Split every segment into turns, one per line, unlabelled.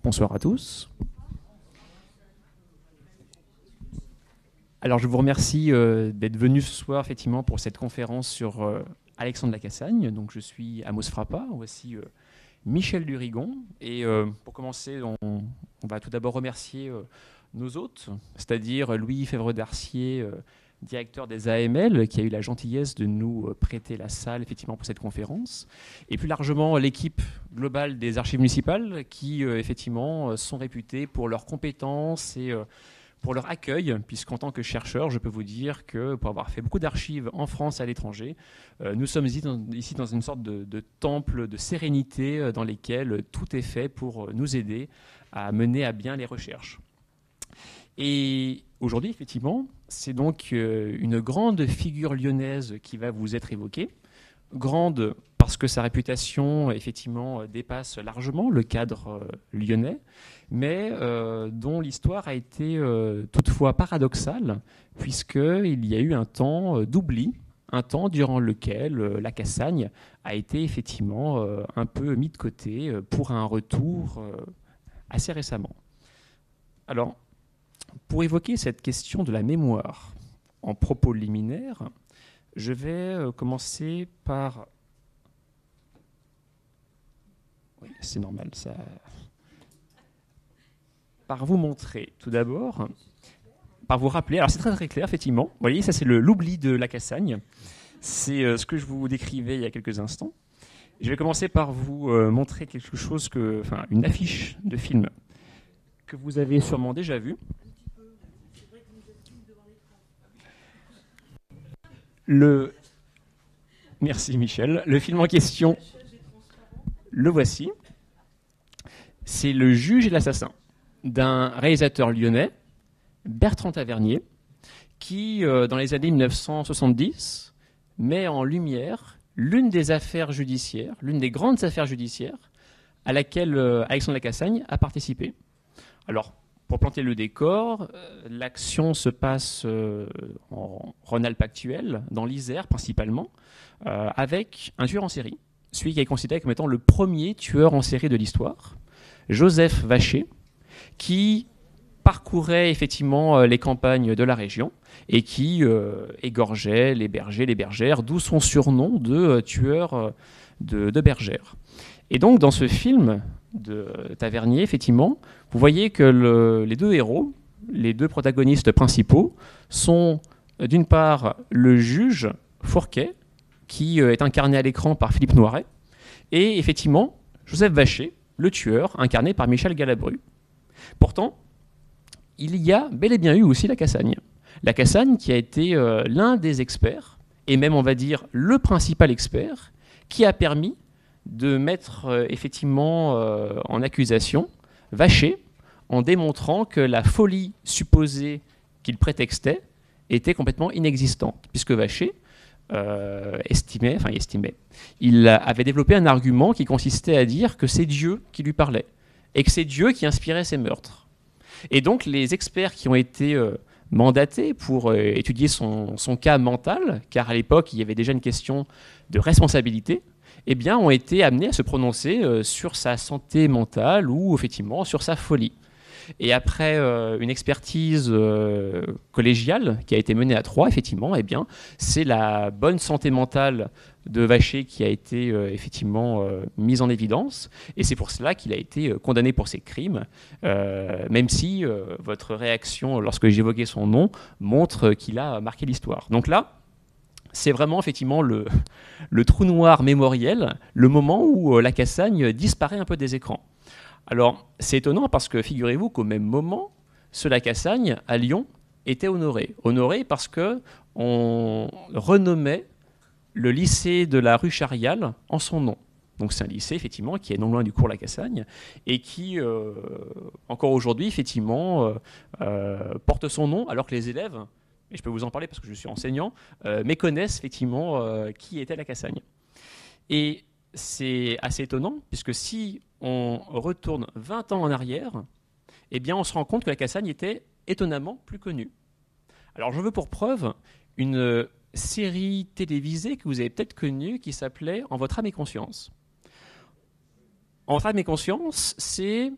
Bonsoir à tous. Alors je vous remercie d'être venus ce soir effectivement pour cette conférence sur Alexandre Lacassagne. Donc je suis Amos Frappa, voici Michel Durigon. Et pour commencer, on va tout d'abord remercier nos hôtes, c'est-à-dire Louis Fèvre-Darcier, directeur des AML, qui a eu la gentillesse de nous prêter la salle effectivement pour cette conférence, et plus largement l'équipe globale des archives municipales qui effectivement sont réputées pour leurs compétences et pour leur accueil, puisqu'en tant que chercheur, je peux vous dire que pour avoir fait beaucoup d'archives en France et à l'étranger, nous sommes ici dans une sorte de temple de sérénité dans lesquels tout est fait pour nous aider à mener à bien les recherches. Et aujourd'hui, effectivement, c'est donc une grande figure lyonnaise qui va vous être évoquée. Grande parce que sa réputation, effectivement, dépasse largement le cadre lyonnais, mais dont l'histoire a été toutefois paradoxale, puisqu'il y a eu un temps d'oubli, un temps durant lequel Lacassagne a été effectivement un peu mis de côté pour un retour assez récemment. Alors, pour évoquer cette question de la mémoire en propos liminaires, je vais commencer par... Oui, c'est normal, ça... Par vous montrer tout d'abord, par vous rappeler, alors c'est très très clair effectivement, vous voyez, ça c'est l'oubli de Lacassagne, c'est ce que je vous décrivais il y a quelques instants. Je vais commencer par vous montrer quelque chose, une affiche de film que vous avez sûrement déjà vue. Merci Michel. Le film en question, le voici. C'est Le juge et l'assassin d'un réalisateur lyonnais, Bertrand Tavernier, qui, dans les années 1970, met en lumière l'une des affaires judiciaires, l'une des grandes affaires judiciaires à laquelle Alexandre Lacassagne a participé. Alors, pour planter le décor, l'action se passe en Rhône-Alpes actuel, dans l'Isère principalement, avec un tueur en série, celui qui est considéré comme étant le premier tueur en série de l'histoire, Joseph Vacher, qui parcourait effectivement les campagnes de la région et qui égorgeait les bergers, les bergères, d'où son surnom de tueur de bergères. Et donc dans ce film de Tavernier, effectivement, vous voyez que les deux héros, les deux protagonistes principaux, sont d'une part le juge Fourquet, qui est incarné à l'écran par Philippe Noiret, et effectivement Joseph Vacher, le tueur, incarné par Michel Galabru. Pourtant, il y a bel et bien eu aussi Lacassagne. Lacassagne qui a été l'un des experts, et même on va dire le principal expert, qui a permis de mettre effectivement en accusation Vacher en démontrant que la folie supposée qu'il prétextait était complètement inexistante, puisque Vacher il avait développé un argument qui consistait à dire que c'est Dieu qui lui parlait, et que c'est Dieu qui inspirait ses meurtres. Et donc les experts qui ont été mandatés pour étudier son cas mental, car à l'époque il y avait déjà une question de responsabilité, eh bien, ont été amenés à se prononcer sur sa santé mentale ou effectivement sur sa folie. Et après une expertise collégiale qui a été menée à Troyes, effectivement, eh bien, c'est la bonne santé mentale de Vacher qui a été effectivement mise en évidence. Et c'est pour cela qu'il a été condamné pour ses crimes, même si votre réaction lorsque j'évoquais son nom montre qu'il a marqué l'histoire. Donc là, c'est vraiment effectivement le trou noir mémoriel, le moment où Lacassagne disparaît un peu des écrans. Alors, c'est étonnant parce que figurez-vous qu'au même moment, ce Lacassagne, à Lyon, était honoré. Honoré parce qu'on renommait le lycée de la rue Charial en son nom. Donc c'est un lycée, effectivement, qui est non loin du cours Lacassagne et qui, encore aujourd'hui, effectivement, porte son nom alors que les élèves, et je peux vous en parler parce que je suis enseignant, méconnaissent effectivement qui était Lacassagne. Et c'est assez étonnant, puisque si on retourne 20 ans en arrière, eh bien on se rend compte que Lacassagne était étonnamment plus connu. Alors je veux pour preuve une série télévisée que vous avez peut-être connue qui s'appelait « En votre âme et conscience ». En votre âme et conscience, c'est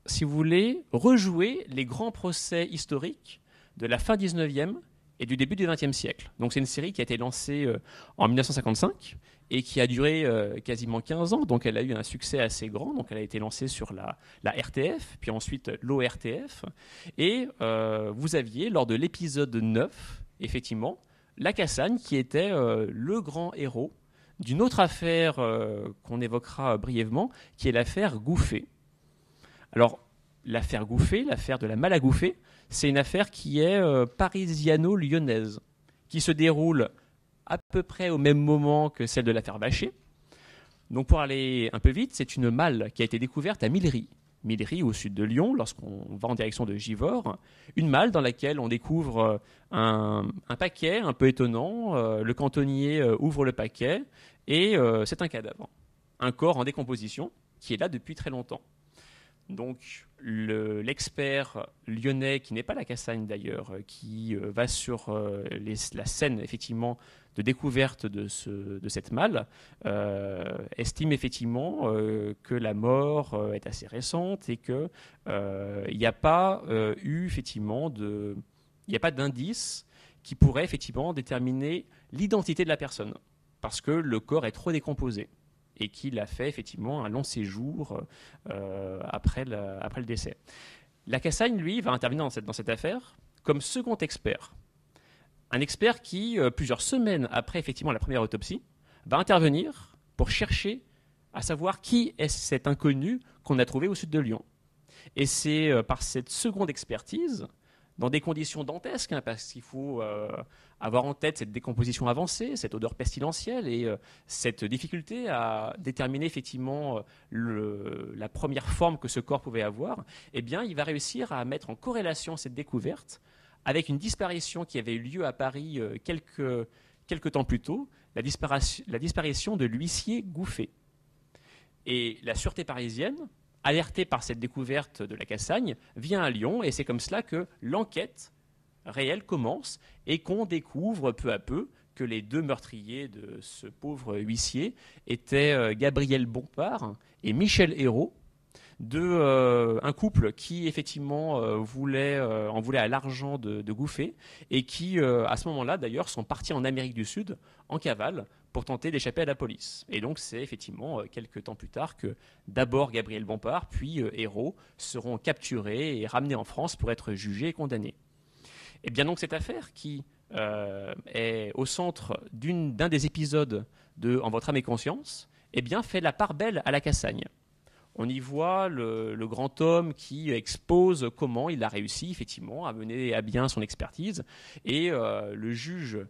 si vous voulez, rejouer les grands procès historiques de la fin 19e et du début du 20e siècle. Donc c'est une série qui a été lancée en 1955 et qui a duré quasiment 15 ans, donc elle a eu un succès assez grand. Donc elle a été lancée sur la RTF, puis ensuite l'ORTF. Et vous aviez, lors de l'épisode 9, effectivement, la Cassagne qui était le grand héros d'une autre affaire qu'on évoquera brièvement, qui est l'affaire Gouffé. Alors, l'affaire Gouffé, l'affaire de la Malagoufée, c'est une affaire qui est parisiano-lyonnaise, qui se déroule à peu près au même moment que celle de l'affaire Bachet. Donc, pour aller un peu vite, c'est une malle qui a été découverte à Millery. Millery, au sud de Lyon, lorsqu'on va en direction de Givors. Une malle dans laquelle on découvre un paquet un peu étonnant. Le cantonnier ouvre le paquet et c'est un cadavre. Un corps en décomposition qui est là depuis très longtemps. Donc l'expert lyonnais, qui n'est pas la Cassagne d'ailleurs, qui va sur la scène effectivement de découverte de cette malle, estime effectivement que la mort est assez récente et qu'il n'y a pas eu effectivement il n'y a pas d'indice qui pourrait effectivement déterminer l'identité de la personne, parce que le corps est trop décomposé et qu'il a fait effectivement un long séjour après le décès. La Cassagne, lui, va intervenir dans cette affaire comme second expert. Un expert qui, plusieurs semaines après effectivement la première autopsie, va intervenir pour chercher à savoir qui est cet inconnu qu'on a trouvé au sud de Lyon. Et c'est par cette seconde expertise, dans des conditions dantesques, parce qu'il faut avoir en tête cette décomposition avancée, cette odeur pestilentielle et cette difficulté à déterminer effectivement la première forme que ce corps pouvait avoir, eh bien, il va réussir à mettre en corrélation cette découverte avec une disparition qui avait eu lieu à Paris quelques temps plus tôt, la disparition de l'huissier Gouffé. Et la sûreté parisienne, alerté par cette découverte de la Cassagne, vient à Lyon et c'est comme cela que l'enquête réelle commence et qu'on découvre peu à peu que les deux meurtriers de ce pauvre huissier étaient Gabriel Bompard et Michel Hérault, un couple qui effectivement en voulait à l'argent de Gouffé et qui à ce moment-là d'ailleurs sont partis en Amérique du Sud en cavale pour tenter d'échapper à la police. Et donc c'est effectivement quelques temps plus tard que d'abord Gabriel Bompard puis Hérault seront capturés et ramenés en France pour être jugés et condamnés. Et bien donc cette affaire qui est au centre d'un des épisodes de En votre âme et conscience, eh bien fait la part belle à la Cassagne. On y voit le grand homme qui expose comment il a réussi effectivement à mener à bien son expertise et le juge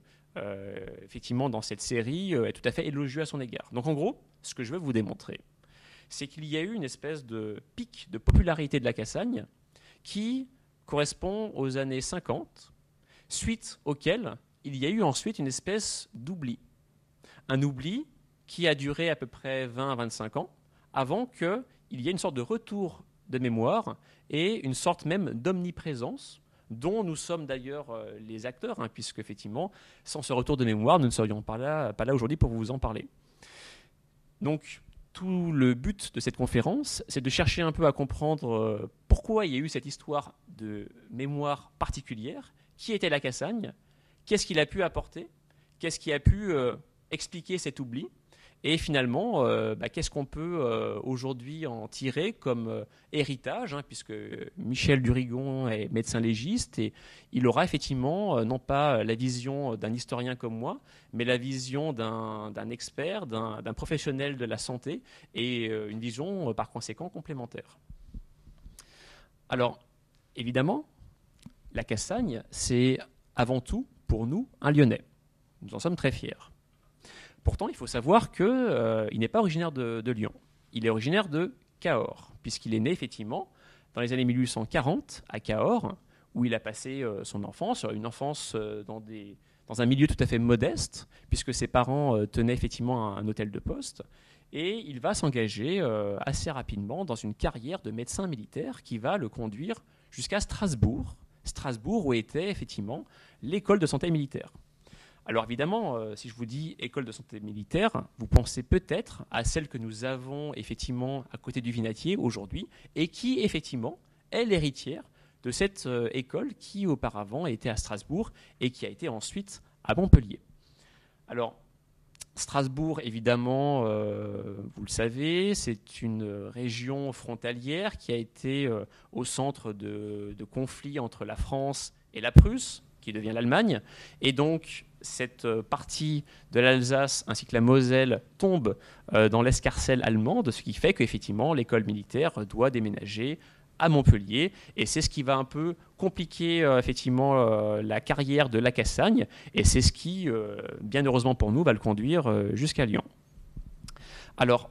effectivement dans cette série est tout à fait élogieux à son égard. Donc en gros, ce que je veux vous démontrer, c'est qu'il y a eu une espèce de pic de popularité de la Cassagne qui correspond aux années 50, suite auquel il y a eu ensuite une espèce d'oubli. Un oubli qui a duré à peu près 20 à 25 ans, avant qu'il y ait une sorte de retour de mémoire et une sorte même d'omniprésence, dont nous sommes d'ailleurs les acteurs, puisque effectivement, sans ce retour de mémoire, nous ne serions pas là aujourd'hui pour vous en parler. Donc, tout le but de cette conférence, c'est de chercher un peu à comprendre pourquoi il y a eu cette histoire de mémoire particulière, qui était la Cassagne, qu'est-ce qu'il a pu apporter, qu'est-ce qui a pu expliquer cet oubli, et finalement, qu'est-ce qu'on peut aujourd'hui en tirer comme héritage, puisque Michel Durigon est médecin légiste et il aura effectivement non pas la vision d'un historien comme moi, mais la vision d'un expert, d'un professionnel de la santé et une vision par conséquent complémentaire. Alors, évidemment, la Cassagne, c'est avant tout pour nous un Lyonnais. Nous en sommes très fiers. Pourtant, il faut savoir qu'il n'est pas originaire de Lyon. Il est originaire de Cahors, puisqu'il est né effectivement dans les années 1840 à Cahors, où il a passé son enfance, une enfance dans un milieu tout à fait modeste, puisque ses parents tenaient effectivement un hôtel de poste, et il va s'engager assez rapidement dans une carrière de médecin militaire qui va le conduire jusqu'à Strasbourg où était effectivement l'école de santé militaire. Alors évidemment, si je vous dis école de santé militaire, vous pensez peut-être à celle que nous avons effectivement à côté du Vinatier aujourd'hui et qui effectivement est l'héritière de cette école qui auparavant était à Strasbourg et qui a été ensuite à Montpellier. Alors Strasbourg, évidemment, vous le savez, c'est une région frontalière qui a été au centre de conflits entre la France et la Prusse, qui devient l'Allemagne. Et donc, cette partie de l'Alsace ainsi que la Moselle tombe dans l'escarcelle allemande, ce qui fait qu'effectivement, l'école militaire doit déménager à Montpellier. Et c'est ce qui va un peu compliquer effectivement la carrière de Lacassagne. Et c'est ce qui, bien heureusement pour nous, va le conduire jusqu'à Lyon. Alors,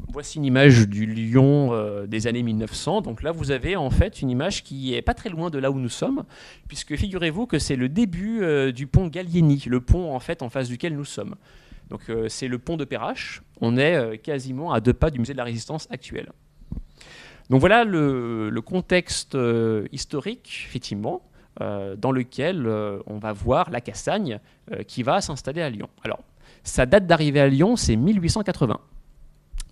voici une image du Lyon des années 1900. Donc là, vous avez en fait une image qui est pas très loin de là où nous sommes, puisque figurez-vous que c'est le début du pont Gallieni, le pont en fait en face duquel nous sommes. Donc c'est le pont de Perrache. On est quasiment à 2 pas du musée de la Résistance actuel. Donc voilà le contexte historique, effectivement, dans lequel on va voir Lacassagne qui va s'installer à Lyon. Alors, sa date d'arrivée à Lyon, c'est 1880.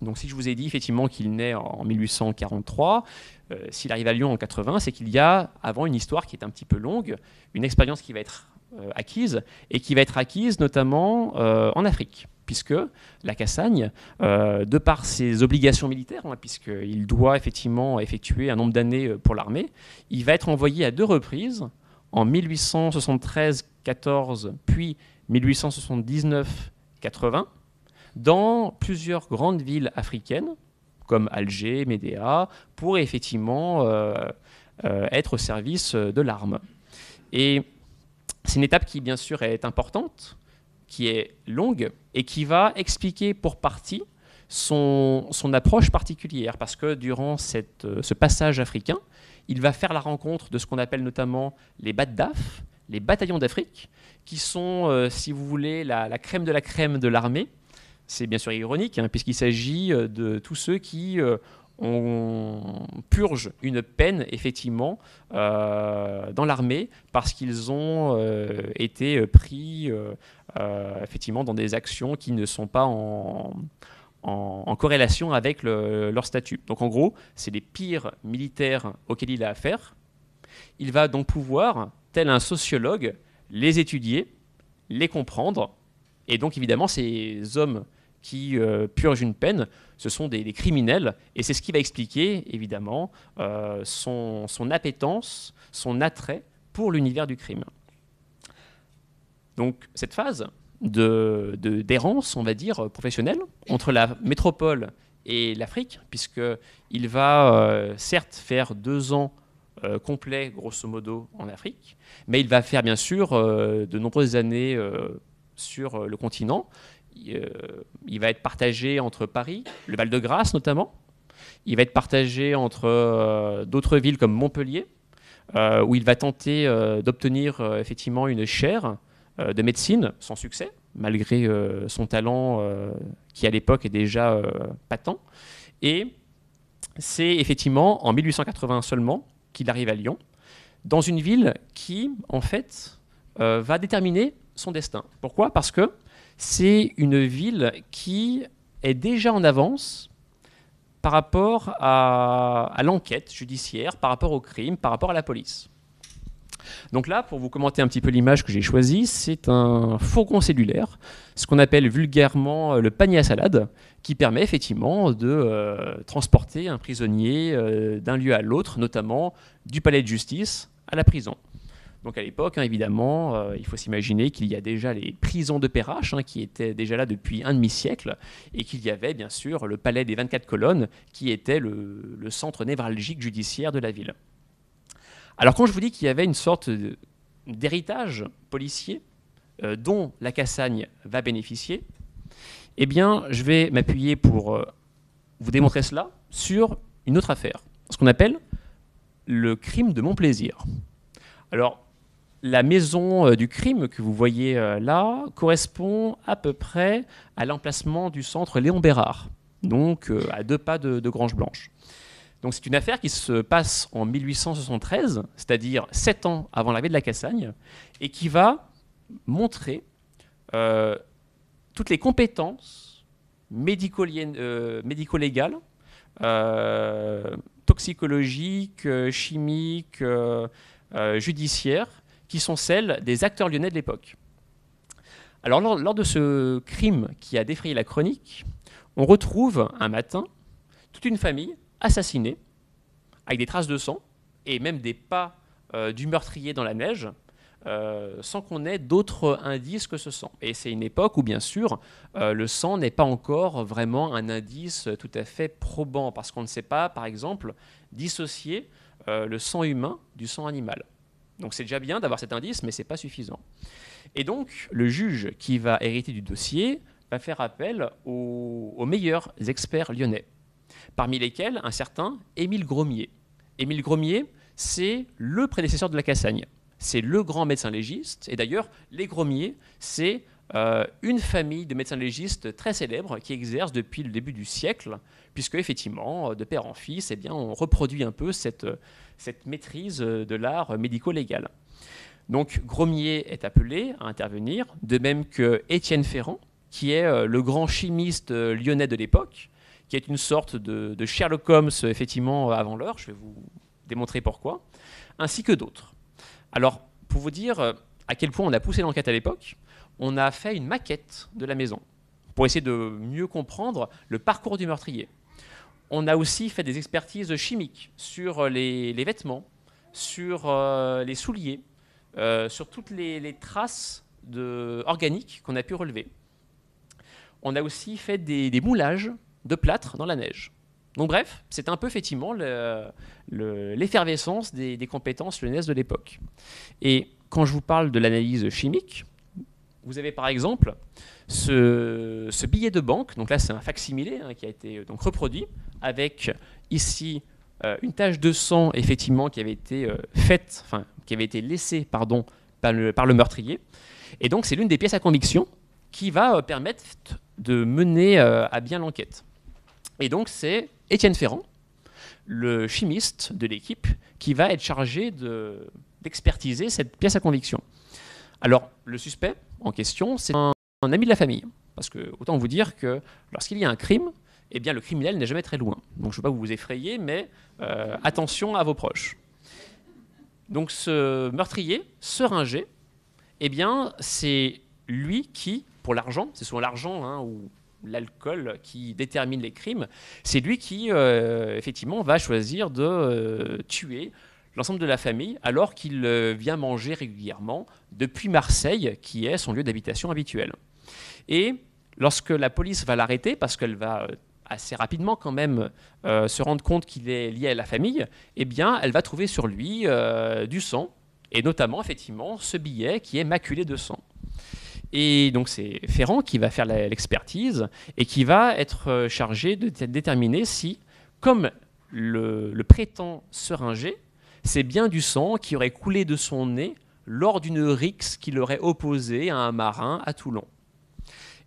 Donc si je vous ai dit effectivement qu'il naît en 1843, s'il arrive à Lyon en 80, c'est qu'il y a avant une histoire qui est un petit peu longue, une expérience qui va être acquise, et qui va être acquise notamment en Afrique, puisque Lacassagne, de par ses obligations militaires, puisqu'il doit effectivement effectuer un nombre d'années pour l'armée, il va être envoyé à 2 reprises, en 1873-14, puis 1879-80, dans plusieurs grandes villes africaines, comme Alger, Médéa, pour effectivement être au service de l'arme. Et c'est une étape qui, bien sûr, est importante, qui est longue, et qui va expliquer pour partie son approche particulière, parce que durant ce passage africain, il va faire la rencontre de ce qu'on appelle notamment les BATDAF, les bataillons d'Afrique, qui sont, si vous voulez, la crème de l'armée. C'est bien sûr ironique, puisqu'il s'agit de tous ceux qui purgent une peine, effectivement, dans l'armée, parce qu'ils ont été pris, effectivement, dans des actions qui ne sont pas en corrélation avec leur statut. Donc en gros, c'est les pires militaires auxquels il a affaire. Il va donc pouvoir, tel un sociologue, les étudier, les comprendre. Et donc évidemment, ces hommes qui purgent une peine, ce sont des criminels. Et c'est ce qui va expliquer, évidemment, son appétence, son attrait pour l'univers du crime. Donc cette phase d'errance, on va dire, professionnelle, entre la métropole et l'Afrique, puisqu'il va certes faire 2 ans complets, grosso modo, en Afrique, mais il va faire bien sûr de nombreuses années sur le continent. Il va être partagé entre Paris, le Val-de-Grâce notamment. Il va être partagé entre d'autres villes comme Montpellier, où il va tenter d'obtenir effectivement une chaire de médecine sans succès, malgré son talent qui à l'époque est déjà patent. Et c'est effectivement en 1880 seulement qu'il arrive à Lyon, dans une ville qui, en fait, va déterminer son destin. Pourquoi ? Parce que c'est une ville qui est déjà en avance par rapport à l'enquête judiciaire, par rapport au crime, par rapport à la police. Donc là, pour vous commenter un petit peu l'image que j'ai choisie, c'est un fourgon cellulaire, ce qu'on appelle vulgairement le panier à salade, qui permet effectivement de transporter un prisonnier d'un lieu à l'autre, notamment du palais de justice à la prison. Donc à l'époque, évidemment, il faut s'imaginer qu'il y a déjà les prisons de Perrache, qui étaient déjà là depuis un demi-siècle, et qu'il y avait bien sûr le palais des 24 colonnes, qui était le centre névralgique judiciaire de la ville. Alors quand je vous dis qu'il y avait une sorte d'héritage policier dont Lacassagne va bénéficier, eh bien je vais m'appuyer pour vous démontrer cela sur une autre affaire, ce qu'on appelle le crime de Montplaisir. Alors, la maison du crime que vous voyez là correspond à peu près à l'emplacement du centre Léon Bérard, donc à 2 pas de Grange Blanche. Donc c'est une affaire qui se passe en 1873, c'est-à-dire 7 ans avant l'arrivée de la Cassagne, et qui va montrer toutes les compétences médico-légales, toxicologiques, chimiques, judiciaires, qui sont celles des acteurs lyonnais de l'époque. Alors lors de ce crime qui a défrayé la chronique, on retrouve un matin toute une famille assassinée, avec des traces de sang, et même des pas du meurtrier dans la neige, sans qu'on ait d'autres indices que ce sang. Et c'est une époque où, bien sûr, le sang n'est pas encore vraiment un indice tout à fait probant, parce qu'on ne sait pas, par exemple, dissocier le sang humain du sang animal. Donc c'est déjà bien d'avoir cet indice, mais ce n'est pas suffisant. Et donc, le juge qui va hériter du dossier va faire appel aux meilleurs experts lyonnais, parmi lesquels un certain Émile Gromier. Émile Gromier, c'est le prédécesseur de la Cassagne. C'est le grand médecin légiste. Et d'ailleurs, les Gromier, c'est une famille de médecins légistes très célèbres qui exerce depuis le début du siècle, puisque effectivement, de père en fils, eh bien, on reproduit un peu cette maîtrise de l'art médico-légal. Donc Gromier est appelé à intervenir, de même que Étienne Ferrand, qui est le grand chimiste lyonnais de l'époque, qui est une sorte de Sherlock Holmes, effectivement, avant l'heure. Je vais vous démontrer pourquoi, ainsi que d'autres. Alors, pour vous dire à quel point on a poussé l'enquête à l'époque, on a fait une maquette de la maison pour essayer de mieux comprendre le parcours du meurtrier. On a aussi fait des expertises chimiques sur les vêtements, sur les souliers, sur toutes les traces organiques qu'on a pu relever. On a aussi fait des moulages de plâtre dans la neige. Donc bref, c'est un peu effectivement l'effervescence des compétences lyonnaises de l'époque. Et quand je vous parle de l'analyse chimique, vous avez par exemple ce billet de banque, donc là c'est un facsimilé qui a été donc reproduit, avec ici une tache de sang effectivement qui avait été laissée par le meurtrier. Et donc c'est l'une des pièces à conviction qui va permettre de mener à bien l'enquête. Et donc c'est Étienne Ferrand, le chimiste de l'équipe, qui va être chargé d'expertiser cette pièce à conviction. Alors le suspect en question, c'est un ami de la famille. Parce que autant vous dire que lorsqu'il y a un crime, eh bien, le criminel n'est jamais très loin. Donc je ne veux pas vous effrayer, mais attention à vos proches. Donc ce meurtrier, Seringer, eh bien, c'est lui qui, pour l'argent, c'est souvent l'argent ou l'alcool qui détermine les crimes, c'est lui qui, effectivement, va choisir de tuer l'ensemble de la famille alors qu'il vient manger régulièrement depuis Marseille, qui est son lieu d'habitation habituel. Et lorsque la police va l'arrêter, parce qu'elle va assez rapidement quand même se rendre compte qu'il est lié à la famille, eh bien, elle va trouver sur lui du sang, et notamment, effectivement, ce billet qui est maculé de sang. Et donc, c'est Ferrand qui va faire l'expertise et qui va être chargé de déterminer si, comme le prétend Seringer, c'est bien du sang qui aurait coulé de son nez lors d'une rixe qu'il aurait opposée à un marin à Toulon.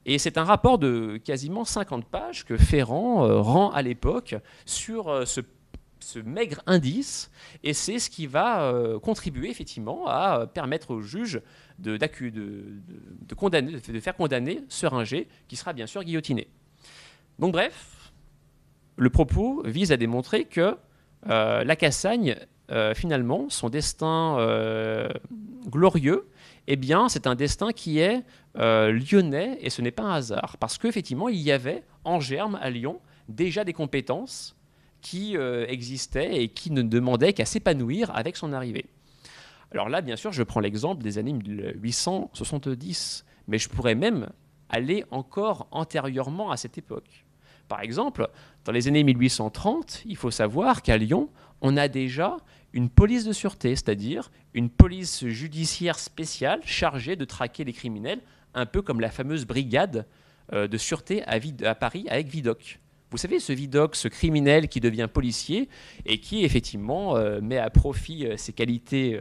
Et c'est un rapport de quasiment 50 pages que Ferrand rend à l'époque sur ce maigre indice, et c'est ce qui va contribuer effectivement à permettre au juge de faire condamner Seringer, qui sera bien sûr guillotiné. Donc bref, le propos vise à démontrer que la Cassagne, finalement, son destin glorieux, eh bien, c'est un destin qui est lyonnais, et ce n'est pas un hasard, parce qu'effectivement, il y avait en germe à Lyon déjà des compétences qui existaient et qui ne demandaient qu'à s'épanouir avec son arrivée. Alors là, bien sûr, je prends l'exemple des années 1870, mais je pourrais même aller encore antérieurement à cette époque. Par exemple, dans les années 1830, il faut savoir qu'à Lyon, on a déjà une police de sûreté, c'est-à-dire une police judiciaire spéciale chargée de traquer les criminels, un peu comme la fameuse brigade de sûreté à Paris avec Vidocq. Vous savez, ce Vidocq, ce criminel qui devient policier et qui, effectivement, met à profit ses qualités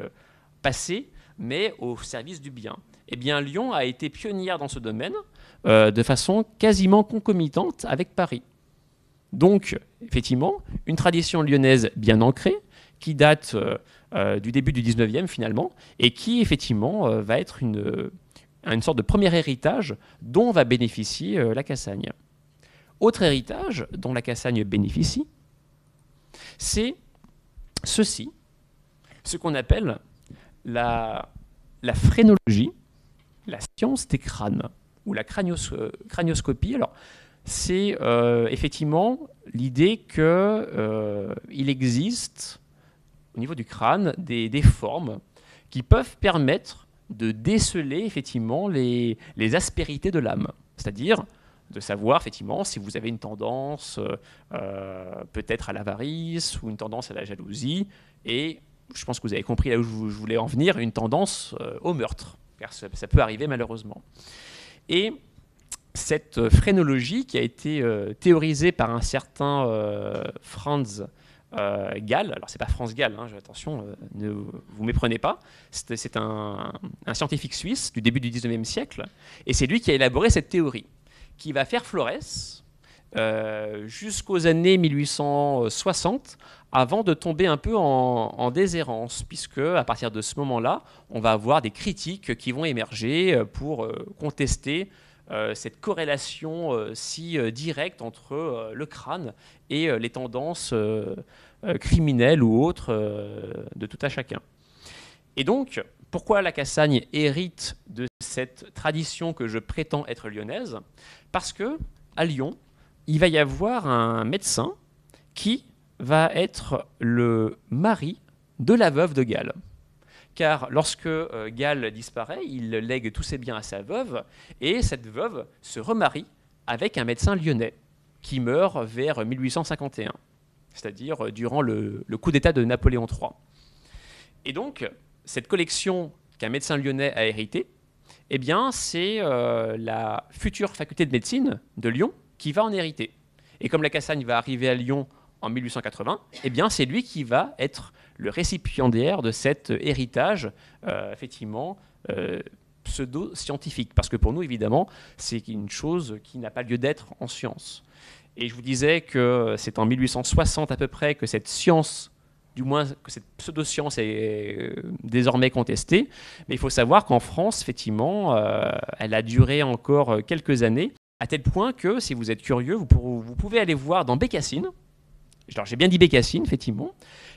passées, mais au service du bien. Eh bien, Lyon a été pionnière dans ce domaine de façon quasiment concomitante avec Paris. Donc, effectivement une tradition lyonnaise bien ancrée qui date du début du 19e finalement et qui effectivement va être une sorte de premier héritage dont va bénéficier la Cassagne. Autre héritage dont la Cassagne bénéficie, c'est ceci, ce qu'on appelle la phrénologie, la science des crânes, ou la cranioscopie. Alors, c'est effectivement l'idée qu'il existe, au niveau du crâne, des formes qui peuvent permettre de déceler effectivement les aspérités de l'âme. C'est-à-dire de savoir effectivement si vous avez une tendance peut-être à l'avarice ou une tendance à la jalousie et je pense que vous avez compris là où je voulais en venir, une tendance au meurtre, car ça peut arriver malheureusement. Et cette phrénologie qui a été théorisée par un certain Franz Gall, alors c'est pas Franz Gall, hein, attention, ne vous méprenez pas, c'est un scientifique suisse du début du 19e siècle, et c'est lui qui a élaboré cette théorie, qui va faire florès jusqu'aux années 1860, avant de tomber un peu en déshérence, puisque à partir de ce moment-là, on va avoir des critiques qui vont émerger pour contester cette corrélation si directe entre le crâne et les tendances criminelles ou autres de tout à chacun. Et donc, pourquoi la Cassagne hérite de cette tradition que je prétends être lyonnaise? Parce que à Lyon, il va y avoir un médecin qui va être le mari de la veuve de Gall. Car lorsque Gall disparaît, il lègue tous ses biens à sa veuve, et cette veuve se remarie avec un médecin lyonnais qui meurt vers 1851, c'est-à-dire durant le coup d'État de Napoléon III. Et donc, cette collection qu'un médecin lyonnais a héritée, eh bien, c'est la future faculté de médecine de Lyon qui va en hériter. Et comme la Cassagne va arriver à Lyon en 1880, eh bien, c'est lui qui va être le récipiendaire de cet héritage, effectivement, pseudo-scientifique. Parce que pour nous, évidemment, c'est une chose qui n'a pas lieu d'être en science. Et je vous disais que c'est en 1860 à peu près que cette science, du moins que cette pseudo-science est désormais contestée. Mais il faut savoir qu'en France, effectivement, elle a duré encore quelques années, à tel point que, si vous êtes curieux, vous pouvez aller voir dans Bécassine. Alors, j'ai bien dit Bécassine, effectivement,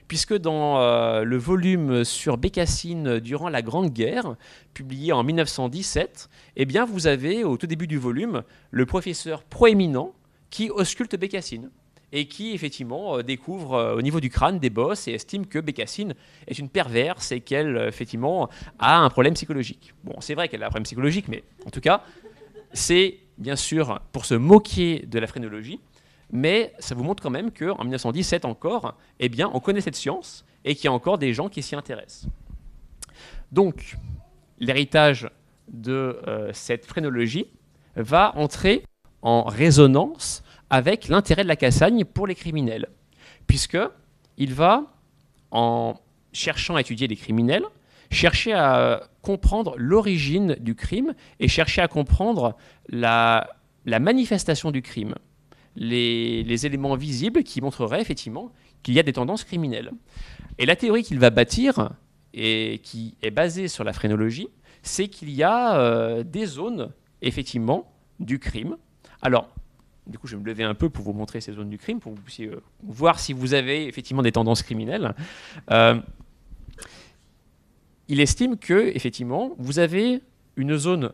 puisque dans le volume sur Bécassine durant la Grande Guerre, publié en 1917, eh bien, vous avez, au tout début du volume, le professeur proéminent qui ausculte Bécassine et qui, effectivement, découvre au niveau du crâne des bosses et estime que Bécassine est une perverse et qu'elle, effectivement, a un problème psychologique. Bon, c'est vrai qu'elle a un problème psychologique, mais en tout cas, c'est bien sûr pour se moquer de la phrénologie, mais ça vous montre quand même qu'en 1917 encore, eh bien, on connaît cette science et qu'il y a encore des gens qui s'y intéressent. Donc, l'héritage de cette phrénologie va entrer en résonance avec l'intérêt de la Cassagne pour les criminels, puisqu'il va, en cherchant à étudier les criminels, chercher à comprendre l'origine du crime et chercher à comprendre la manifestation du crime, les éléments visibles qui montreraient effectivement qu'il y a des tendances criminelles. Et la théorie qu'il va bâtir, et qui est basée sur la phrénologie, c'est qu'il y a des zones, effectivement, du crime. Alors, du coup, je vais me lever un peu pour vous montrer ces zones du crime, pour que vous puissiez voir si vous avez effectivement des tendances criminelles. Il estime que, effectivement, vous avez une zone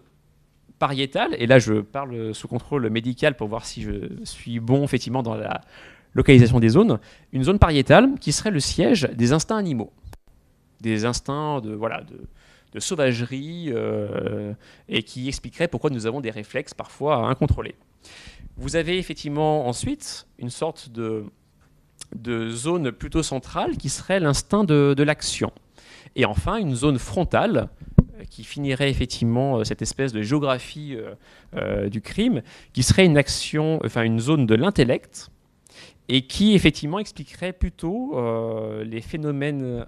pariétale, et là je parle sous contrôle médical pour voir si je suis bon effectivement dans la localisation des zones, une zone pariétale qui serait le siège des instincts animaux, des instincts de sauvagerie, et qui expliquerait pourquoi nous avons des réflexes parfois incontrôlés. Vous avez effectivement ensuite une sorte de zone plutôt centrale qui serait l'instinct de l'action. Et enfin, une zone frontale qui finirait effectivement cette espèce de géographie du crime, qui serait une zone de l'intellect, et qui effectivement expliquerait plutôt les phénomènes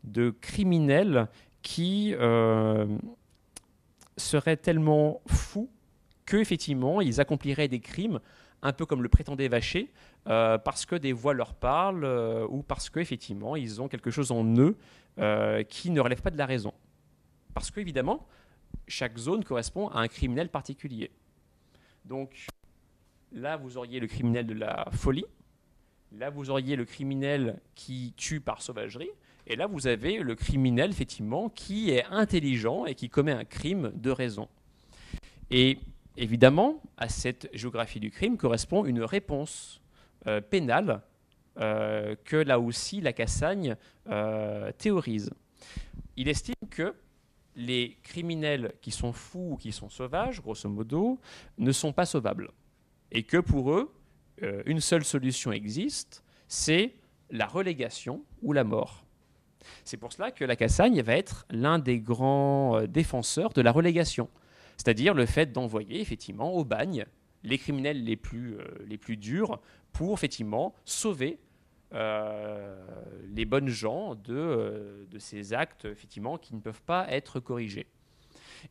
de criminels qui seraient tellement fous qu'effectivement ils accompliraient des crimes un peu comme le prétendait Vacher, parce que des voix leur parlent ou parce qu'effectivement, ils ont quelque chose en eux qui ne relève pas de la raison. Parce qu'évidemment, chaque zone correspond à un criminel particulier. Donc là, vous auriez le criminel de la folie, là, vous auriez le criminel qui tue par sauvagerie, et là, vous avez le criminel, effectivement, qui est intelligent et qui commet un crime de raison. Et évidemment, à cette géographie du crime correspond une réponse pénale que là aussi la Cassagne théorise. Il estime que les criminels qui sont fous ou qui sont sauvages, grosso modo, ne sont pas sauvables. Et que pour eux, une seule solution existe, c'est la relégation ou la mort. C'est pour cela que la Cassagne va être l'un des grands défenseurs de la relégation, c'est-à-dire le fait d'envoyer effectivement au bagne les criminels les plus durs pour effectivement sauver les bonnes gens de ces actes effectivement qui ne peuvent pas être corrigés.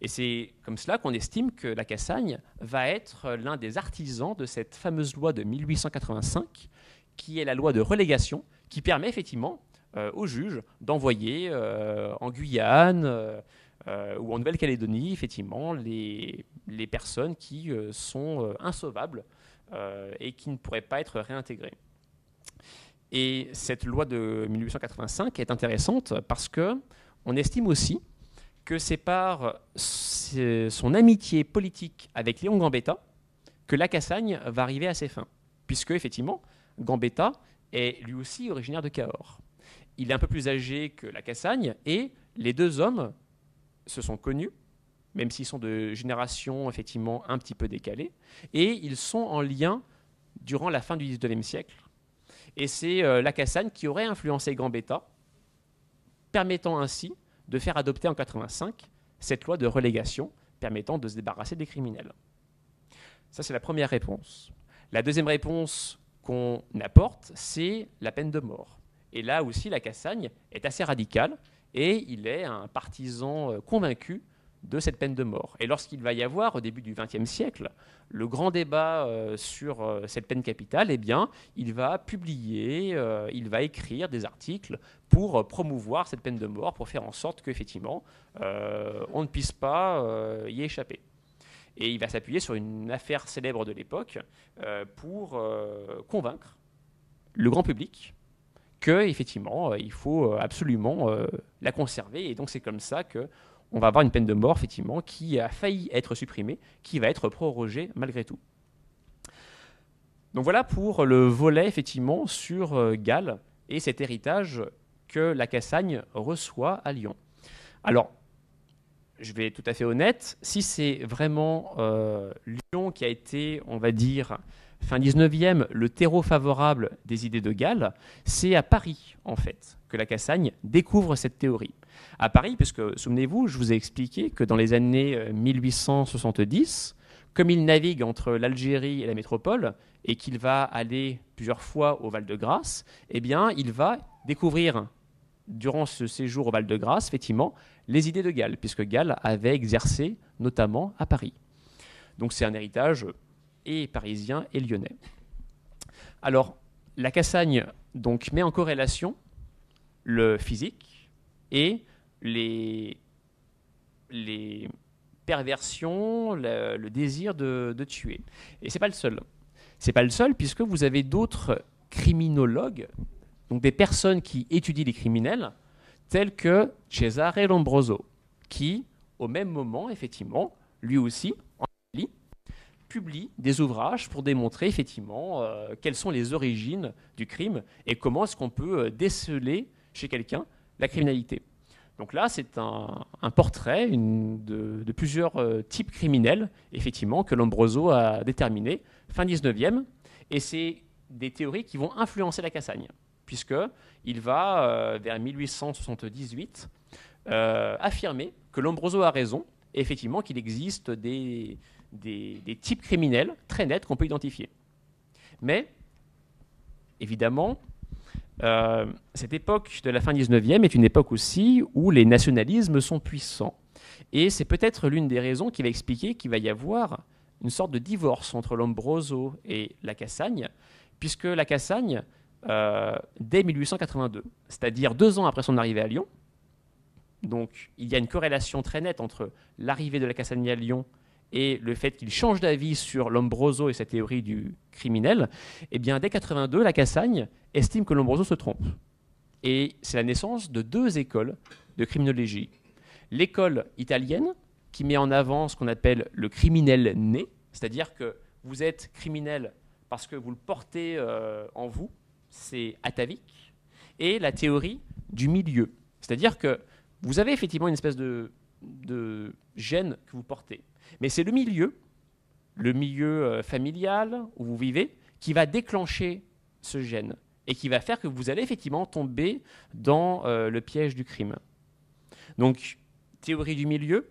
Et c'est comme cela qu'on estime que la Cassagne va être l'un des artisans de cette fameuse loi de 1885, qui est la loi de relégation, qui permet effectivement aux juges d'envoyer en Guyane ou en Nouvelle-Calédonie, effectivement, les personnes qui sont insauvables et qui ne pourraient pas être réintégrées. Et cette loi de 1885 est intéressante parce qu'on estime aussi que c'est par son amitié politique avec Léon Gambetta que la Cassagne va arriver à ses fins. Puisque, effectivement, Gambetta est lui aussi originaire de Cahors. Il est un peu plus âgé que la Cassagne et les deux hommes se sont connus, même s'ils sont de génération effectivement un petit peu décalée, et ils sont en lien durant la fin du XIXe siècle. Et c'est la Cassagne qui aurait influencé Gambetta, permettant ainsi de faire adopter en 1985 cette loi de relégation permettant de se débarrasser des criminels. Ça, c'est la première réponse. La deuxième réponse qu'on apporte, c'est la peine de mort. Et là aussi, la Cassagne est assez radicale et il est un partisan convaincu de cette peine de mort. Et lorsqu'il va y avoir, au début du XXe siècle, le grand débat sur cette peine capitale, eh bien, il va publier, il va écrire des articles pour promouvoir cette peine de mort, pour faire en sorte qu'effectivement, on ne puisse pas y échapper. Et il va s'appuyer sur une affaire célèbre de l'époque pour convaincre le grand public qu'effectivement, il faut absolument la conserver. Et donc, c'est comme ça qu'on va avoir une peine de mort, effectivement, qui a failli être supprimée, qui va être prorogée malgré tout. Donc voilà pour le volet, effectivement, sur Galles et cet héritage que la Cassagne reçoit à Lyon. Alors, je vais être tout à fait honnête, si c'est vraiment Lyon qui a été, on va dire, fin 19e, le terreau favorable des idées de Galles, c'est à Paris, en fait, que la Cassagne découvre cette théorie. À Paris, puisque, souvenez-vous, je vous ai expliqué que dans les années 1870, comme il navigue entre l'Algérie et la métropole, et qu'il va aller plusieurs fois au Val-de-Grâce, eh bien, il va découvrir, durant ce séjour au Val-de-Grâce, effectivement, les idées de Galles, puisque Galles avait exercé notamment à Paris. Donc c'est un héritage et parisien et lyonnais. Alors, la Cassagne donc, met en corrélation le physique et les perversions, le désir de tuer. Et ce n'est pas le seul. Ce n'est pas le seul, puisque vous avez d'autres criminologues, donc des personnes qui étudient les criminels, tels que Cesare Lombroso, qui, au même moment, effectivement, lui aussi, en Italie, publie des ouvrages pour démontrer effectivement quelles sont les origines du crime et comment est-ce qu'on peut déceler chez quelqu'un la criminalité. Donc là, c'est un portrait de plusieurs types criminels, effectivement, que Lombroso a déterminé fin 19e, et c'est des théories qui vont influencer la Cassagne, puisqu'il va, vers 1878, affirmer que Lombroso a raison, et effectivement qu'il existe des types criminels très nets qu'on peut identifier. Mais, évidemment, cette époque de la fin 19e est une époque aussi où les nationalismes sont puissants. Et c'est peut-être l'une des raisons qui va expliquer qu'il va y avoir une sorte de divorce entre Lombroso et la Cassagne, puisque la Cassagne, dès 1882, c'est-à-dire 2 ans après son arrivée à Lyon, donc il y a une corrélation très nette entre l'arrivée de la Cassagne à Lyon et le fait qu'il change d'avis sur Lombroso et sa théorie du criminel, eh bien dès 82, la Cassagne estime que Lombroso se trompe. Et c'est la naissance de 2 écoles de criminologie. L'école italienne, qui met en avant ce qu'on appelle le criminel né, c'est-à-dire que vous êtes criminel parce que vous le portez en vous, c'est atavique, et la théorie du milieu, c'est-à-dire que vous avez effectivement une espèce de gène que vous portez, mais c'est le milieu familial où vous vivez, qui va déclencher ce gène et qui va faire que vous allez effectivement tomber dans le piège du crime. Donc, théorie du milieu,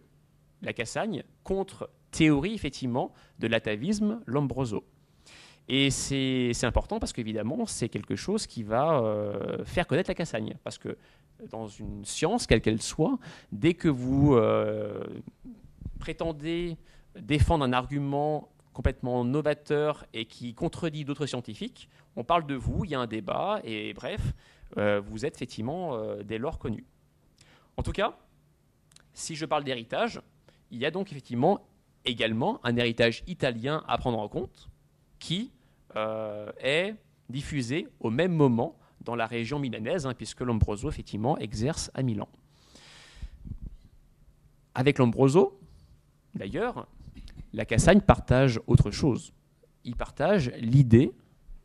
la Cassagne, contre théorie effectivement de l'atavisme, Lombroso. Et c'est important parce qu'évidemment, c'est quelque chose qui va faire connaître la Cassagne. Parce que dans une science, quelle qu'elle soit, dès que vous prétendez défendre un argument complètement novateur et qui contredit d'autres scientifiques, on parle de vous, il y a un débat, et bref, vous êtes effectivement dès lors connu. En tout cas, si je parle d'héritage, il y a donc effectivement également un héritage italien à prendre en compte qui est diffusé au même moment dans la région milanaise, puisque Lombroso effectivement exerce à Milan. Avec Lombroso, d'ailleurs, la Cassagne partage autre chose. Il partage l'idée,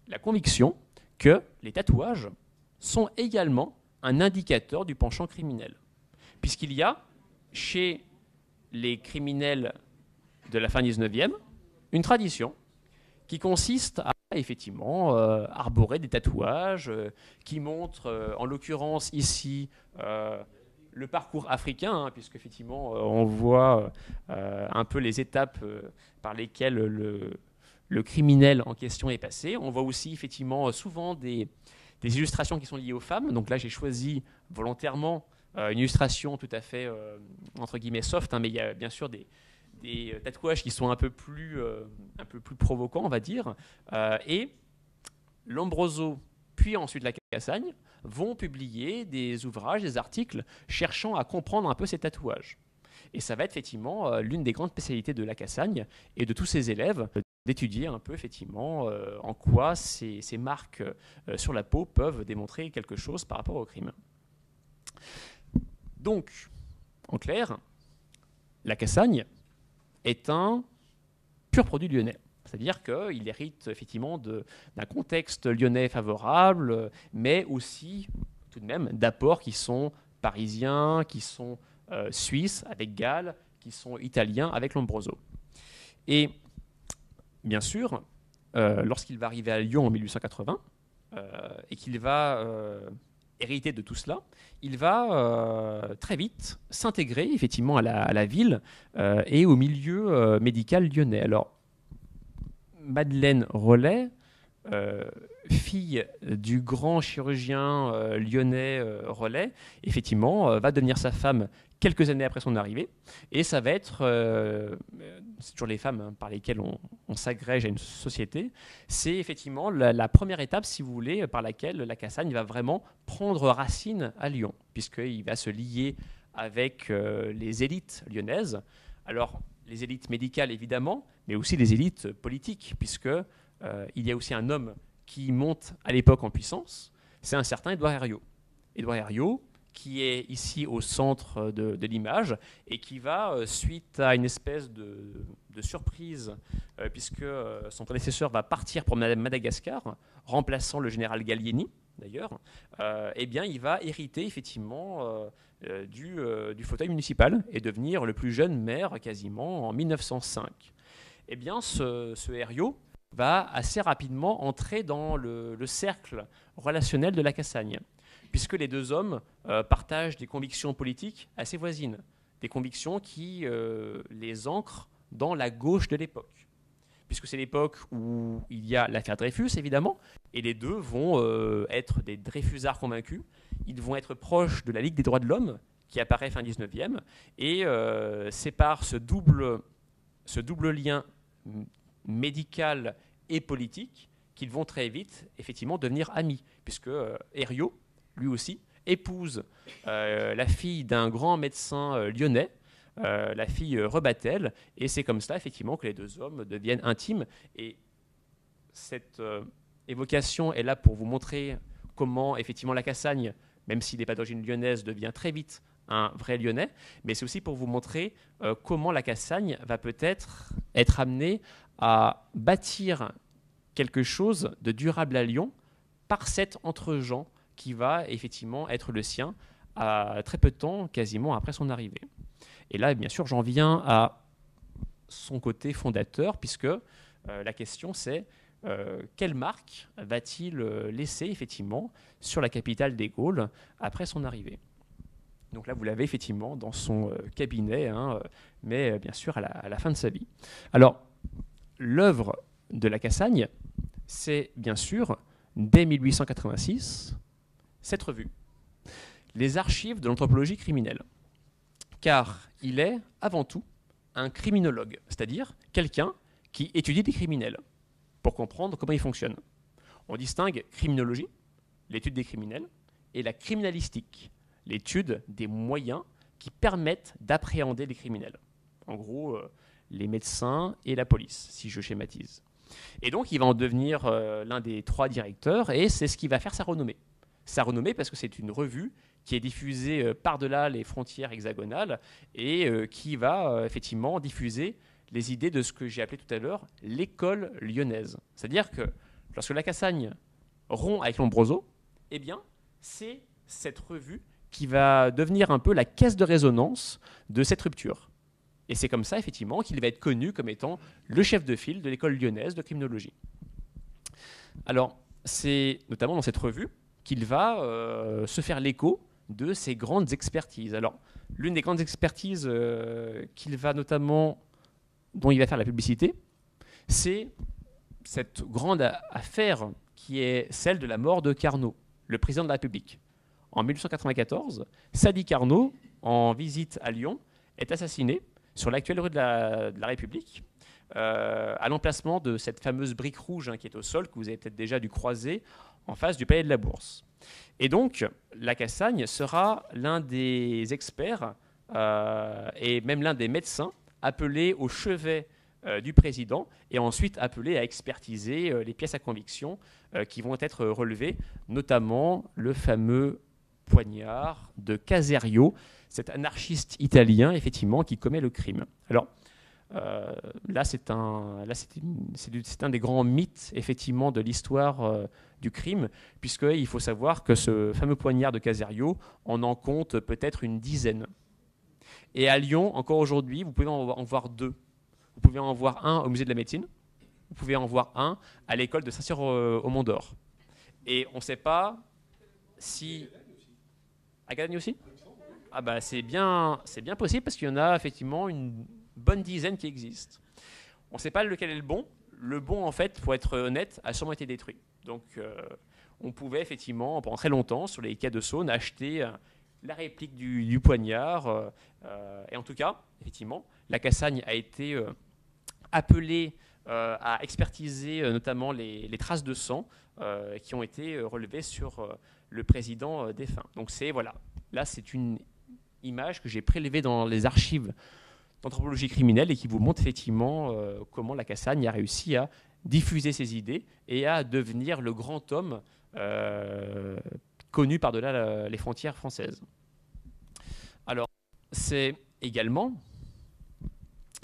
la conviction que les tatouages sont également un indicateur du penchant criminel. Puisqu'il y a, chez les criminels de la fin 19e, une tradition qui consiste à effectivement arborer des tatouages qui montrent, en l'occurrence ici, le parcours africain, puisque effectivement on voit un peu les étapes par lesquelles le criminel en question est passé. On voit aussi effectivement souvent des illustrations qui sont liées aux femmes. Donc là, j'ai choisi volontairement une illustration tout à fait, entre guillemets, soft, mais il y a bien sûr des tatouages qui sont un peu plus provocants, on va dire. Et Lombroso, puis ensuite la Cassagne, vont publier des ouvrages, des articles cherchant à comprendre un peu ces tatouages. Et ça va être effectivement l'une des grandes spécialités de la Cassagne et de tous ses élèves, d'étudier un peu effectivement en quoi ces marques sur la peau peuvent démontrer quelque chose par rapport au crime. Donc, en clair, la Cassagne est un pur produit lyonnais. C'est-à-dire qu'il hérite effectivement d'un contexte lyonnais favorable, mais aussi tout de même d'apports qui sont parisiens, qui sont suisses avec Gall, qui sont italiens avec Lombroso. Et bien sûr, lorsqu'il va arriver à Lyon en 1880 et qu'il va hériter de tout cela, il va très vite s'intégrer effectivement à la ville et au milieu médical lyonnais. Alors, Madeleine Rollet, fille du grand chirurgien lyonnais Rollet, effectivement, va devenir sa femme quelques années après son arrivée. Et ça va être, c'est toujours les femmes par lesquelles on s'agrège à une société, c'est effectivement la première étape, si vous voulez, par laquelle la Cassagne va vraiment prendre racine à Lyon, puisqu'il va se lier avec les élites lyonnaises. Alors, les élites médicales, évidemment, mais aussi les élites politiques, puisque il y a aussi un homme qui monte à l'époque en puissance, c'est un certain Édouard Herriot. Édouard Herriot, qui est ici au centre de l'image et qui va, suite à une espèce de surprise, puisque son prédécesseur va partir pour Madagascar, remplaçant le général Gallieni, d'ailleurs, eh bien, il va hériter effectivement du fauteuil municipal et devenir le plus jeune maire quasiment en 1905. Eh bien, ce Herriot va assez rapidement entrer dans le cercle relationnel de la Cassagne, puisque les deux hommes partagent des convictions politiques assez voisines, des convictions qui les ancrent dans la gauche de l'époque, puisque c'est l'époque où il y a l'affaire Dreyfus, évidemment, et les deux vont être des Dreyfusards convaincus. Ils vont être proches de la Ligue des droits de l'homme, qui apparaît fin 19e, et c'est par ce double lien médicales et politiques qu'ils vont très vite, effectivement, devenir amis, puisque Herriot, lui aussi, épouse la fille d'un grand médecin lyonnais, la fille Rebattel, et c'est comme ça, effectivement, que les deux hommes deviennent intimes. Et cette évocation est là pour vous montrer comment, effectivement, Lacassagne, même s'il n'est pas d'origine lyonnaise, devient très vite un vrai Lyonnais, mais c'est aussi pour vous montrer comment Lacassagne va peut-être être amené à bâtir quelque chose de durable à Lyon par cet entre-gens qui va effectivement être le sien à très peu de temps, quasiment après son arrivée. Et là, bien sûr, j'en viens à son côté fondateur, puisque la question c'est quelle marque va-t-il laisser effectivement sur la capitale des Gaules après son arrivée. Donc là, vous l'avez effectivement dans son cabinet, hein, mais bien sûr à la fin de sa vie. Alors, l'œuvre de Lacassagne, c'est bien sûr, dès 1886, cette revue, Les archives de l'anthropologie criminelle. Car il est, avant tout, un criminologue, c'est-à-dire quelqu'un qui étudie des criminels pour comprendre comment ils fonctionnent. On distingue criminologie, l'étude des criminels, et la criminalistique, l'étude des moyens qui permettent d'appréhender les criminels. En gros, les médecins et la police, si je schématise. Et donc, il va en devenir l'un des 3 directeurs, et c'est ce qui va faire sa renommée. Sa renommée parce que c'est une revue qui est diffusée par-delà les frontières hexagonales et qui va effectivement diffuser les idées de ce que j'ai appelé tout à l'heure l'école lyonnaise. C'est-à-dire que lorsque Lacassagne rompt avec Lombroso, eh bien, c'est cette revue qui va devenir un peu la caisse de résonance de cette rupture. Et c'est comme ça, effectivement, qu'il va être connu comme étant le chef de file de l'école lyonnaise de criminologie. Alors, c'est notamment dans cette revue qu'il va se faire l'écho de ses grandes expertises. Alors, l'une des grandes expertises dont il va faire la publicité, c'est cette grande affaire qui est celle de la mort de Carnot, le président de la République. En 1894, Sadi Carnot, en visite à Lyon, est assassiné sur l'actuelle rue de la République, à l'emplacement de cette fameuse brique rouge qui est au sol, que vous avez peut-être déjà dû croiser, en face du Palais de la Bourse. Et donc, Lacassagne sera l'un des experts et même l'un des médecins appelés au chevet du président et ensuite appelés à expertiser les pièces à conviction qui vont être relevées, notamment le fameux poignard de Caserio, cet anarchiste italien, effectivement, qui commet le crime. Alors, là, c'est un des grands mythes, effectivement, de l'histoire du crime, puisqu'il faut savoir que ce fameux poignard de Caserio, on en compte peut-être une dizaine. Et à Lyon, encore aujourd'hui, vous pouvez en voir 2. Vous pouvez en voir un au musée de la médecine, vous pouvez en voir un à l'école de Saint-Cyr au Mont d'Or. Et on ne sait pas si... À Gagny aussi ? Ah bah c'est bien possible parce qu'il y en a effectivement une bonne dizaine qui existent. On ne sait pas lequel est le bon. Le bon, en fait, pour être honnête, a sûrement été détruit. Donc on pouvait effectivement, pendant très longtemps, sur les quais de Saône, acheter la réplique du poignard. Et en tout cas, effectivement, Lacassagne a été appelé à expertiser notamment les traces de sang qui ont été relevées sur le président défunt. Donc là c'est une image que j'ai prélevée dans les archives d'anthropologie criminelle et qui vous montre effectivement comment Lacassagne a réussi à diffuser ses idées et à devenir le grand homme connu par-delà les frontières françaises. Alors, c'est également,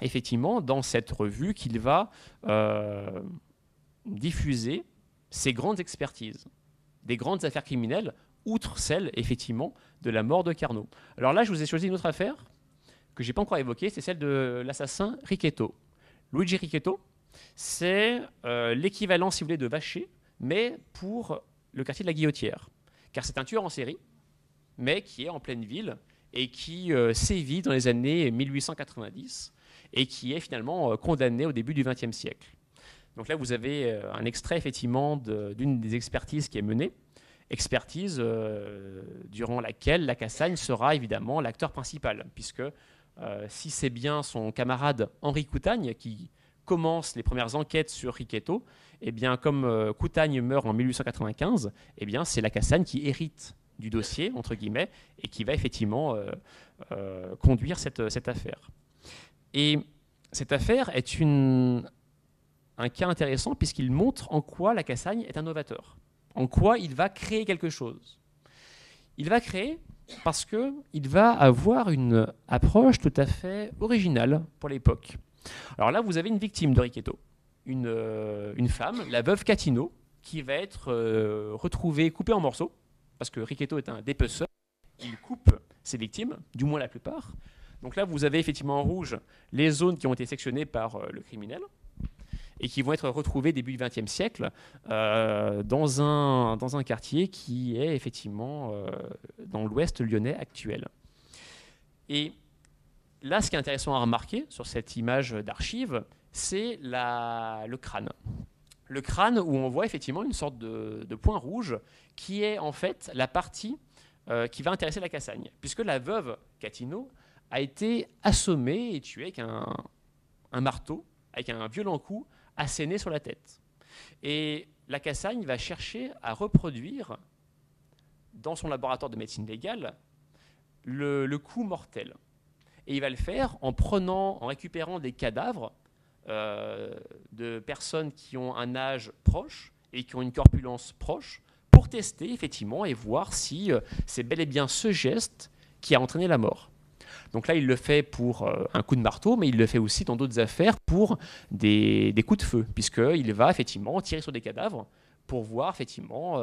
effectivement, dans cette revue qu'il va diffuser ses grandes expertises, des grandes affaires criminelles, outre celle, effectivement, de la mort de Carnot. Alors là, je vous ai choisi une autre affaire que je n'ai pas encore évoquée, c'est celle de l'assassin Ricchetto. Luigi Ricchetto, c'est l'équivalent, si vous voulez, de Vacher, mais pour le quartier de la Guillotière. Car c'est un tueur en série, mais qui est en pleine ville et qui sévit dans les années 1890 et qui est finalement condamné au début du XXe siècle. Donc là, vous avez un extrait, effectivement, d'une des expertises qui est menée, expertise durant laquelle Lacassagne sera évidemment l'acteur principal, puisque si c'est bien son camarade Henri Coutagne qui commencent les premières enquêtes sur Riquetto, eh bien, comme Coutagne meurt en 1895, eh bien, c'est la Cassagne qui hérite du dossier, entre guillemets, et qui va effectivement conduire cette affaire. Et cette affaire est un cas intéressant puisqu'il montre en quoi la Cassagne est un novateur, en quoi il va créer quelque chose. Il va créer parce qu'il va avoir une approche tout à fait originale pour l'époque. Alors là, vous avez une victime de Riquetto, une femme, la veuve Catino, qui va être retrouvée coupée en morceaux, parce que Riquetto est un dépeceur, il coupe ses victimes, du moins la plupart. Donc là, vous avez effectivement en rouge les zones qui ont été sectionnées par le criminel et qui vont être retrouvées début du XXe siècle dans un quartier qui est effectivement dans l'ouest lyonnais actuel. Et là, ce qui est intéressant à remarquer sur cette image d'archive, c'est le crâne. Le crâne où on voit effectivement une sorte de point rouge qui est en fait la partie qui va intéresser la Cassagne, puisque la veuve Catino a été assommée et tuée avec un marteau, avec un violent coup asséné sur la tête. Et la Cassagne va chercher à reproduire dans son laboratoire de médecine légale le coup mortel. Et il va le faire en récupérant des cadavres de personnes qui ont un âge proche et qui ont une corpulence proche pour tester effectivement et voir si c'est bel et bien ce geste qui a entraîné la mort. Donc là, il le fait pour un coup de marteau, mais il le fait aussi dans d'autres affaires pour des coups de feu, puisqu'il va effectivement tirer sur des cadavres pour voir effectivement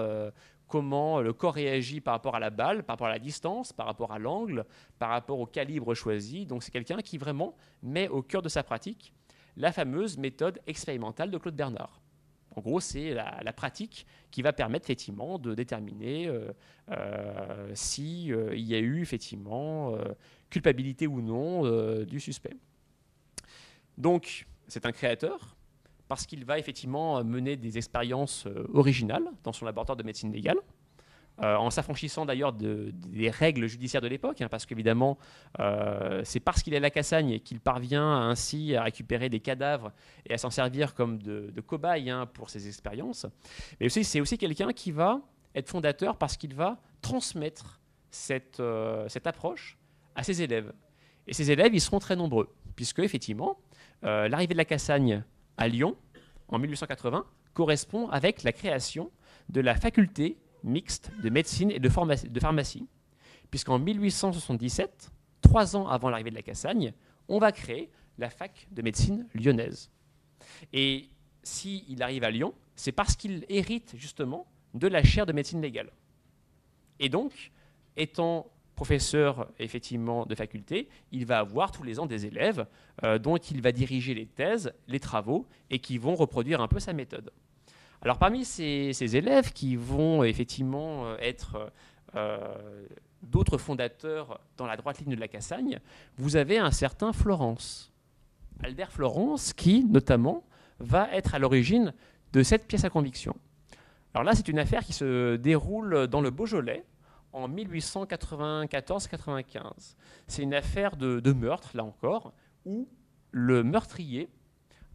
comment le corps réagit par rapport à la balle, par rapport à la distance, par rapport à l'angle, par rapport au calibre choisi. Donc c'est quelqu'un qui vraiment met au cœur de sa pratique la fameuse méthode expérimentale de Claude Bernard. En gros, c'est la pratique qui va permettre effectivement de déterminer s'il y a eu effectivement culpabilité ou non du suspect. Donc, c'est un créateur parce qu'il va effectivement mener des expériences originales dans son laboratoire de médecine légale, en s'affranchissant d'ailleurs des règles judiciaires de l'époque, parce qu'évidemment, c'est parce qu'il est à la Cassagne qu'il parvient ainsi à récupérer des cadavres et à s'en servir comme de cobaye pour ses expériences. Mais aussi, c'est aussi quelqu'un qui va être fondateur parce qu'il va transmettre cette approche à ses élèves. Et ses élèves, ils seront très nombreux, puisque effectivement, l'arrivée de la Cassagne à Lyon, en 1880, correspond avec la création de la faculté mixte de médecine et de pharmacie, puisqu'en 1877, 3 ans avant l'arrivée de la Cassagne, on va créer la fac de médecine lyonnaise. Et s'il arrive à Lyon, c'est parce qu'il hérite justement de la chaire de médecine légale. Et donc, étant professeur effectivement de faculté, il va avoir tous les ans des élèves dont il va diriger les thèses, les travaux, et qui vont reproduire un peu sa méthode. Alors parmi ces élèves qui vont effectivement être d'autres fondateurs dans la droite ligne de la Cassagne, vous avez un certain Florence. Albert Florence qui, notamment, va être à l'origine de cette pièce à conviction. Alors là, c'est une affaire qui se déroule dans le Beaujolais en 1894-95. C'est une affaire de meurtre, là encore, où le meurtrier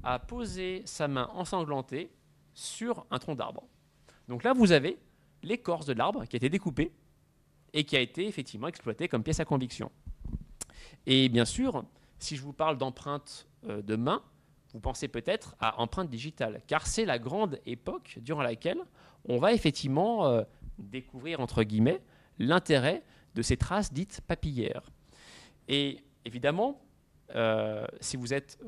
a posé sa main ensanglantée sur un tronc d'arbre. Donc là, vous avez l'écorce de l'arbre qui a été découpée et qui a été effectivement exploitée comme pièce à conviction. Et bien sûr, si je vous parle d'empreintes de main, vous pensez peut-être à empreintes digitales, car c'est la grande époque durant laquelle on va effectivement découvrir, entre guillemets, l'intérêt de ces traces dites papillaires. Et évidemment, si vous êtes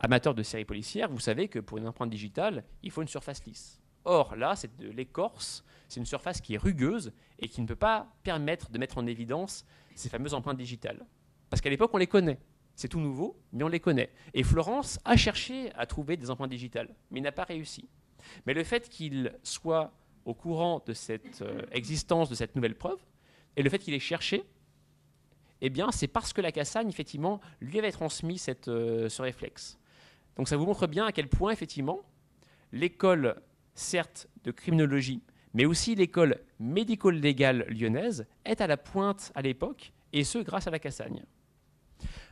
amateur de séries policières, vous savez que pour une empreinte digitale, il faut une surface lisse. Or, là, c'est de l'écorce, c'est une surface qui est rugueuse et qui ne peut pas permettre de mettre en évidence ces fameuses empreintes digitales. Parce qu'à l'époque, on les connaît. C'est tout nouveau, mais on les connaît. Et Florence a cherché à trouver des empreintes digitales, mais il n'a pas réussi. Mais le fait qu'il soit au courant de cette existence de cette nouvelle preuve, et le fait qu'il ait cherché, eh bien, c'est parce que la Cassagne, effectivement, lui avait transmis ce réflexe. Donc ça vous montre bien à quel point, effectivement, l'école, certes, de criminologie, mais aussi l'école médico-légale lyonnaise, est à la pointe à l'époque, et ce, grâce à la Cassagne.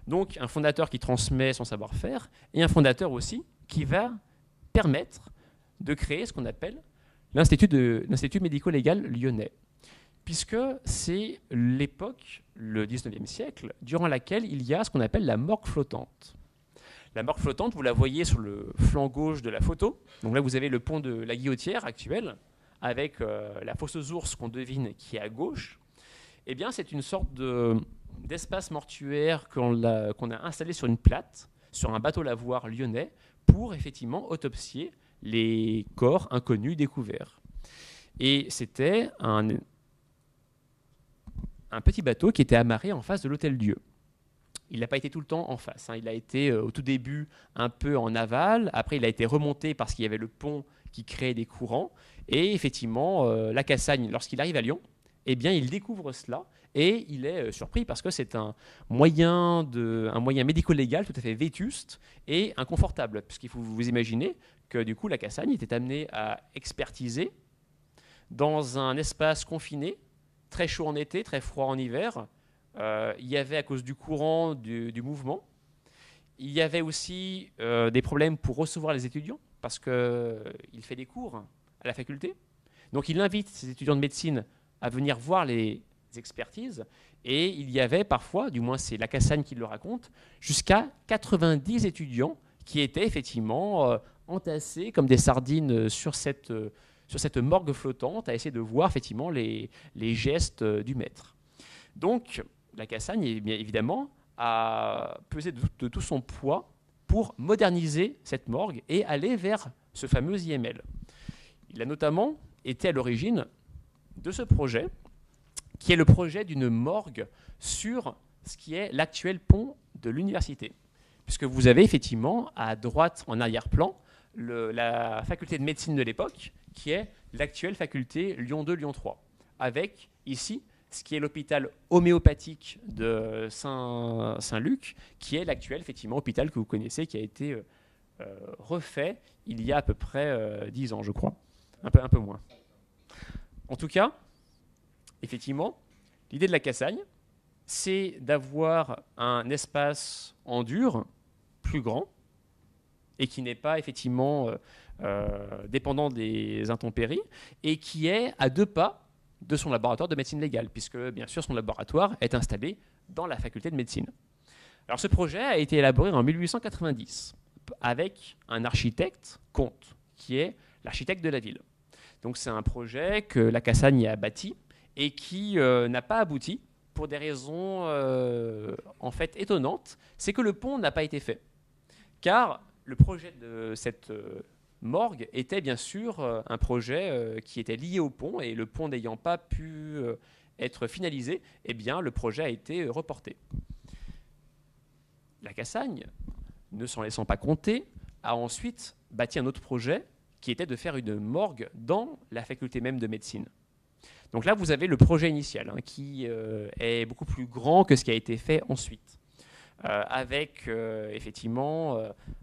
Donc, un fondateur qui transmet son savoir-faire, et un fondateur aussi qui va permettre de créer ce qu'on appelle l'Institut médico-légal lyonnais, puisque c'est l'époque, le 19e siècle, durant laquelle il y a ce qu'on appelle la morgue flottante. La morgue flottante, vous la voyez sur le flanc gauche de la photo. Donc là, vous avez le pont de la Guillotière actuel, avec la fosse aux ours qu'on devine qui est à gauche. Eh bien, c'est une sorte d'espace mortuaire qu'on a installé sur une plate, sur un bateau lavoir lyonnais, pour effectivement autopsier les corps inconnus découverts. Et c'était un petit bateau qui était amarré en face de l'Hôtel-Dieu. Il n'a pas été tout le temps en face. Il a été au tout début un peu en aval. Après, il a été remonté parce qu'il y avait le pont qui créait des courants. Et effectivement, la Cassagne, lorsqu'il arrive à Lyon, eh bien, il découvre cela et il est surpris parce que c'est un moyen médico-légal tout à fait vétuste et inconfortable. Puisqu'il faut vous imaginer que du coup, la Cassagne était amenée à expertiser dans un espace confiné, très chaud en été, très froid en hiver. Il y avait, à cause du courant, du mouvement, il y avait aussi des problèmes pour recevoir les étudiants, parce qu'il fait des cours à la faculté. Donc il invite ses étudiants de médecine à venir voir les expertises, et il y avait parfois, du moins c'est la Cassagne qui le raconte, jusqu'à 90 étudiants qui étaient effectivement entassés comme des sardines sur cette morgue flottante, à essayer de voir effectivement les gestes du maître. Donc, la Cassagne, bien évidemment, a pesé de tout son poids pour moderniser cette morgue et aller vers ce fameux IML. Il a notamment été à l'origine de ce projet, qui est le projet d'une morgue sur ce qui est l'actuel pont de l'université. Puisque vous avez effectivement à droite, en arrière-plan, la faculté de médecine de l'époque, qui est l'actuelle faculté Lyon 2, Lyon 3, avec ici ce qui est l'hôpital homéopathique de Saint-Luc, qui est l'actuel effectivement hôpital que vous connaissez, qui a été refait il y a à peu près 10 ans, je crois, un peu moins. En tout cas, effectivement, l'idée de la Cassagne, c'est d'avoir un espace en dur plus grand et qui n'est pas effectivement dépendant des intempéries et qui est à 2 pas de son laboratoire de médecine légale, puisque bien sûr son laboratoire est installé dans la faculté de médecine. Alors ce projet a été élaboré en 1890 avec un architecte, Comte, qui est l'architecte de la ville. Donc c'est un projet que la Cassagne a bâti et qui n'a pas abouti pour des raisons en fait étonnantes. C'est que le pont n'a pas été fait, car le projet de cette morgue était bien sûr un projet qui était lié au pont, et le pont n'ayant pas pu être finalisé, eh bien le projet a été reporté. La Cassagne, ne s'en laissant pas compter, a ensuite bâti un autre projet qui était de faire une morgue dans la faculté même de médecine. Donc là, vous avez le projet initial qui est beaucoup plus grand que ce qui a été fait ensuite, avec effectivement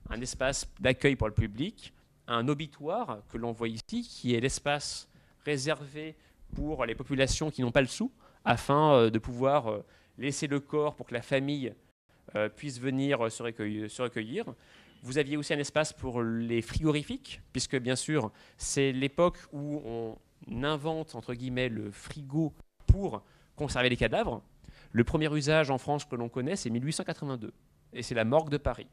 un espace d'accueil pour le public, un obitoire que l'on voit ici, qui est l'espace réservé pour les populations qui n'ont pas le sou, afin de pouvoir laisser le corps pour que la famille puisse venir se recueillir. Vous aviez aussi un espace pour les frigorifiques, puisque bien sûr, c'est l'époque où on invente, entre guillemets, le frigo pour conserver les cadavres. Le premier usage en France que l'on connaît, c'est 1882, et c'est la morgue de Paris.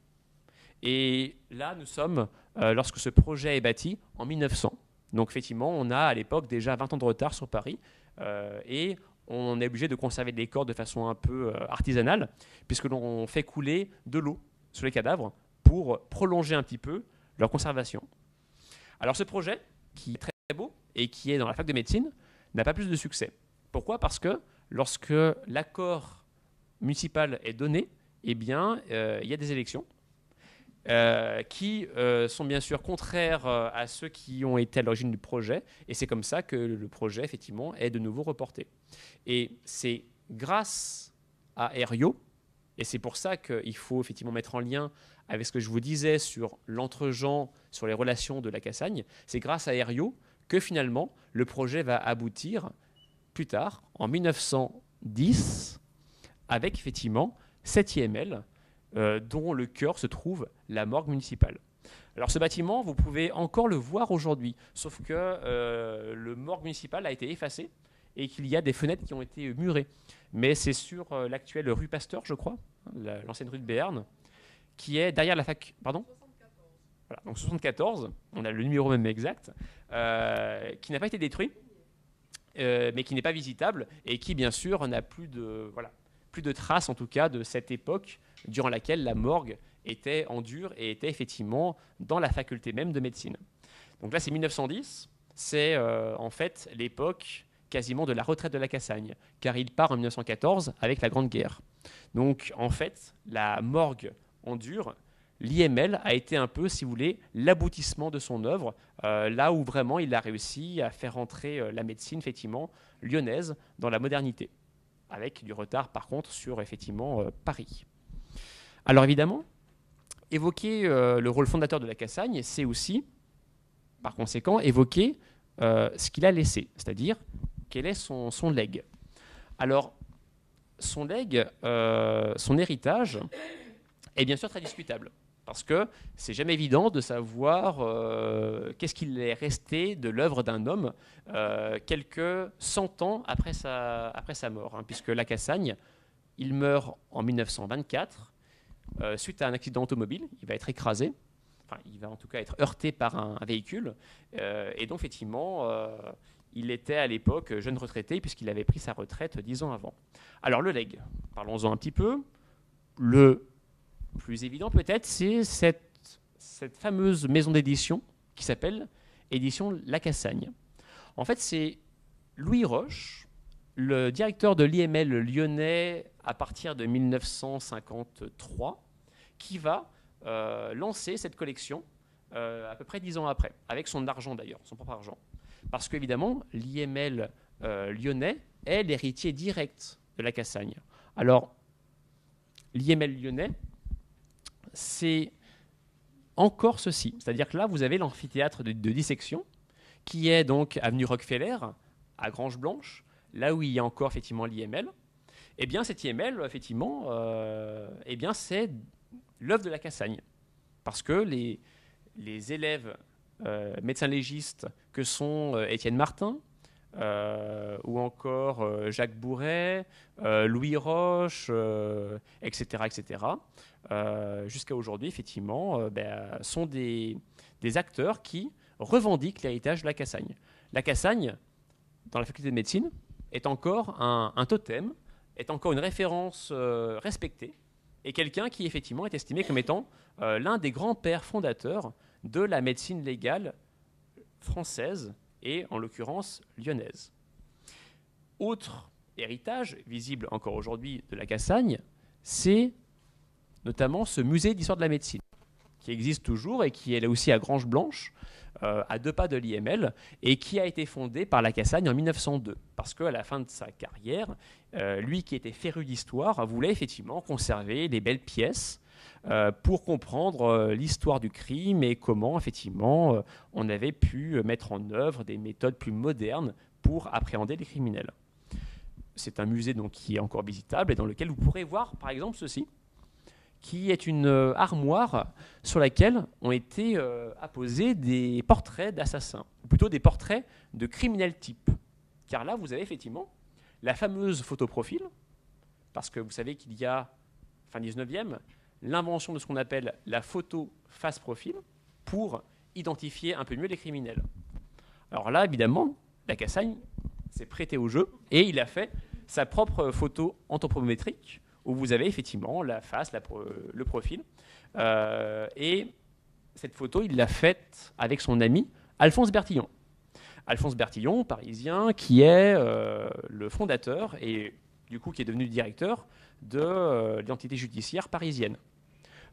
Et là, nous sommes, lorsque ce projet est bâti, en 1900. Donc effectivement, on a à l'époque déjà 20 ans de retard sur Paris, et on est obligé de conserver les corps de façon un peu artisanale, puisque l'on fait couler de l'eau sur les cadavres pour prolonger un petit peu leur conservation. Alors ce projet, qui est très beau et qui est dans la fac de médecine, n'a pas plus de succès. Pourquoi ? Parce que lorsque l'accord municipal est donné, eh bien, il y a des élections qui sont bien sûr contraires à ceux qui ont été à l'origine du projet, et c'est comme ça que le projet, effectivement, est de nouveau reporté. Et c'est grâce à Herriot, et c'est pour ça qu'il faut effectivement mettre en lien avec ce que je vous disais sur l'entre-gens, sur les relations de la Cassagne, c'est grâce à Herriot que finalement le projet va aboutir plus tard, en 1910, avec effectivement cet IML, dont le cœur se trouve la morgue municipale. Alors ce bâtiment, vous pouvez encore le voir aujourd'hui, sauf que le morgue municipal a été effacé et qu'il y a des fenêtres qui ont été murées. Mais c'est sur l'actuelle rue Pasteur, je crois, l'ancienne rue de Béarn, qui est derrière la fac. Pardon ? Voilà, donc 74, on a le numéro même exact, qui n'a pas été détruit, mais qui n'est pas visitable et qui, bien sûr, n'a plus de traces, en tout cas, de cette époque durant laquelle la morgue était en dur et était effectivement dans la faculté même de médecine. Donc là, c'est 1910, c'est en fait l'époque quasiment de la retraite de la Cassagne, car il part en 1914 avec la Grande Guerre. Donc, en fait, la morgue en dur, l'IML a été un peu, si vous voulez, l'aboutissement de son œuvre, là où vraiment il a réussi à faire entrer la médecine, effectivement, lyonnaise dans la modernité, avec du retard, par contre, sur, effectivement, Paris. Alors, évidemment, évoquer le rôle fondateur de la Cassagne, c'est aussi, par conséquent, évoquer ce qu'il a laissé, c'est-à-dire quel est son legs. Alors, son legs, son héritage, est bien sûr très discutable, parce que c'est jamais évident de savoir qu'est-ce qu'il est resté de l'œuvre d'un homme quelques 100 ans après sa mort, puisque la Cassagne, il meurt en 1924, suite à un accident automobile, il va être écrasé, enfin il va en tout cas être heurté par un véhicule, et donc effectivement il était à l'époque jeune retraité puisqu'il avait pris sa retraite 10 ans avant. Alors le legs, parlons-en un petit peu. Le plus évident peut-être, c'est cette fameuse maison d'édition qui s'appelle Édition La Cassagne. En fait, c'est Louis Roche, le directeur de l'IML lyonnais à partir de 1953, qui va lancer cette collection à peu près 10 ans après, avec son argent d'ailleurs, son propre argent. Parce qu'évidemment, l'IML lyonnais est l'héritier direct de la Cassagne. Alors, l'IML lyonnais, c'est encore ceci. C'est-à-dire que là, vous avez l'amphithéâtre de dissection, qui est donc avenue Rockefeller, à Grange-Blanche, là où il y a encore effectivement l'IML. Eh bien, cet IML, effectivement, eh bien, c'est l'œuvre de la Cassagne. Parce que les élèves médecins légistes que sont Étienne Martin, ou encore Jacques Bourret, Louis Roche, etc., etc., jusqu'à aujourd'hui, effectivement, sont des acteurs qui revendiquent l'héritage de la Cassagne. La Cassagne, dans la faculté de médecine, est encore un totem, est encore une référence respectée, et quelqu'un qui, effectivement, est estimé comme étant l'un des grands-pères fondateurs de la médecine légale française et, en l'occurrence, lyonnaise. Autre héritage, visible encore aujourd'hui de la Cassagne, c'est notamment ce musée d'histoire de la médecine, qui existe toujours et qui est là aussi à Grange-Blanche, à 2 pas de l'IML, et qui a été fondé par la Cassagne en 1902. Parce qu'à la fin de sa carrière, lui qui était féru d'histoire, voulait effectivement conserver les belles pièces pour comprendre l'histoire du crime et comment effectivement on avait pu mettre en œuvre des méthodes plus modernes pour appréhender les criminels. C'est un musée donc, qui est encore visitable et dans lequel vous pourrez voir par exemple ceci, qui est une armoire sur laquelle ont été apposés des portraits d'assassins, ou plutôt des portraits de criminels types. Car là, vous avez effectivement la fameuse photo profil, parce que vous savez qu'il y a, fin 19e, l'invention de ce qu'on appelle la photo face profil pour identifier un peu mieux les criminels. Alors là, évidemment, la Cassagne s'est prêté au jeu et il a fait sa propre photo anthropométrique où vous avez effectivement la face, le profil. Et cette photo, il l'a faite avec son ami Alphonse Bertillon. Alphonse Bertillon, parisien, qui est le fondateur et du coup qui est devenu directeur de l'identité judiciaire parisienne.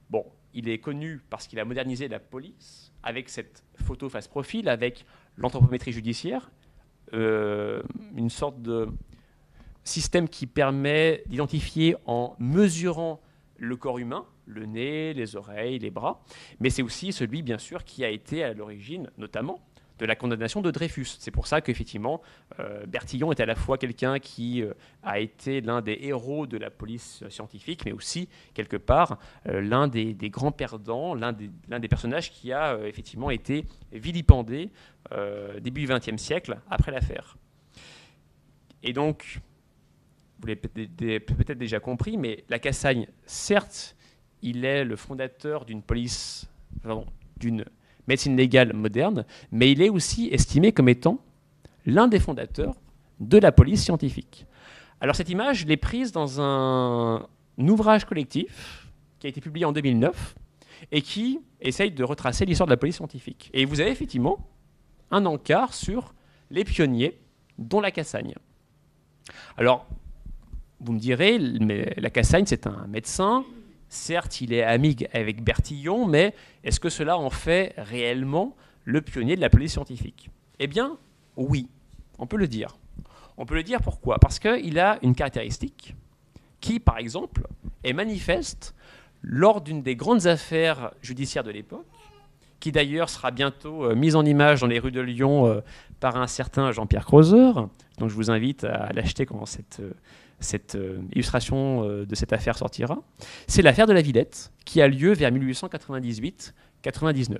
Bon, il est connu parce qu'il a modernisé la police avec cette photo face profil, avec l'anthropométrie judiciaire, une sorte de système qui permet d'identifier en mesurant le corps humain, le nez, les oreilles, les bras, mais c'est aussi celui, bien sûr, qui a été à l'origine, notamment, de la condamnation de Dreyfus. C'est pour ça qu'effectivement, Bertillon est à la fois quelqu'un qui a été l'un des héros de la police scientifique, mais aussi, quelque part, l'un des grands perdants, l'un des personnages qui a effectivement été vilipendé début du XXe siècle, après l'affaire. Et donc, vous l'avez peut-être déjà compris, mais Lacassagne, certes, il est le fondateur d'une d'une médecine légale moderne, mais il est aussi estimé comme étant l'un des fondateurs de la police scientifique. Alors cette image, je l'ai prise dans un ouvrage collectif qui a été publié en 2009 et qui essaye de retracer l'histoire de la police scientifique. Et vous avez effectivement un encart sur les pionniers, dont Lacassagne. Alors, vous me direz, mais Lacassagne, c'est un médecin. Certes, il est ami avec Bertillon, mais est-ce que cela en fait réellement le pionnier de la police scientifique? Eh bien, oui, on peut le dire. On peut le dire pourquoi? Parce qu'il a une caractéristique qui, par exemple, est manifeste lors d'une des grandes affaires judiciaires de l'époque, qui d'ailleurs sera bientôt mise en image dans les rues de Lyon par un certain Jean-Pierre Creuser. Donc je vous invite à l'acheter quand cette illustration de cette affaire sortira. C'est l'affaire de la Villette, qui a lieu vers 1898-99.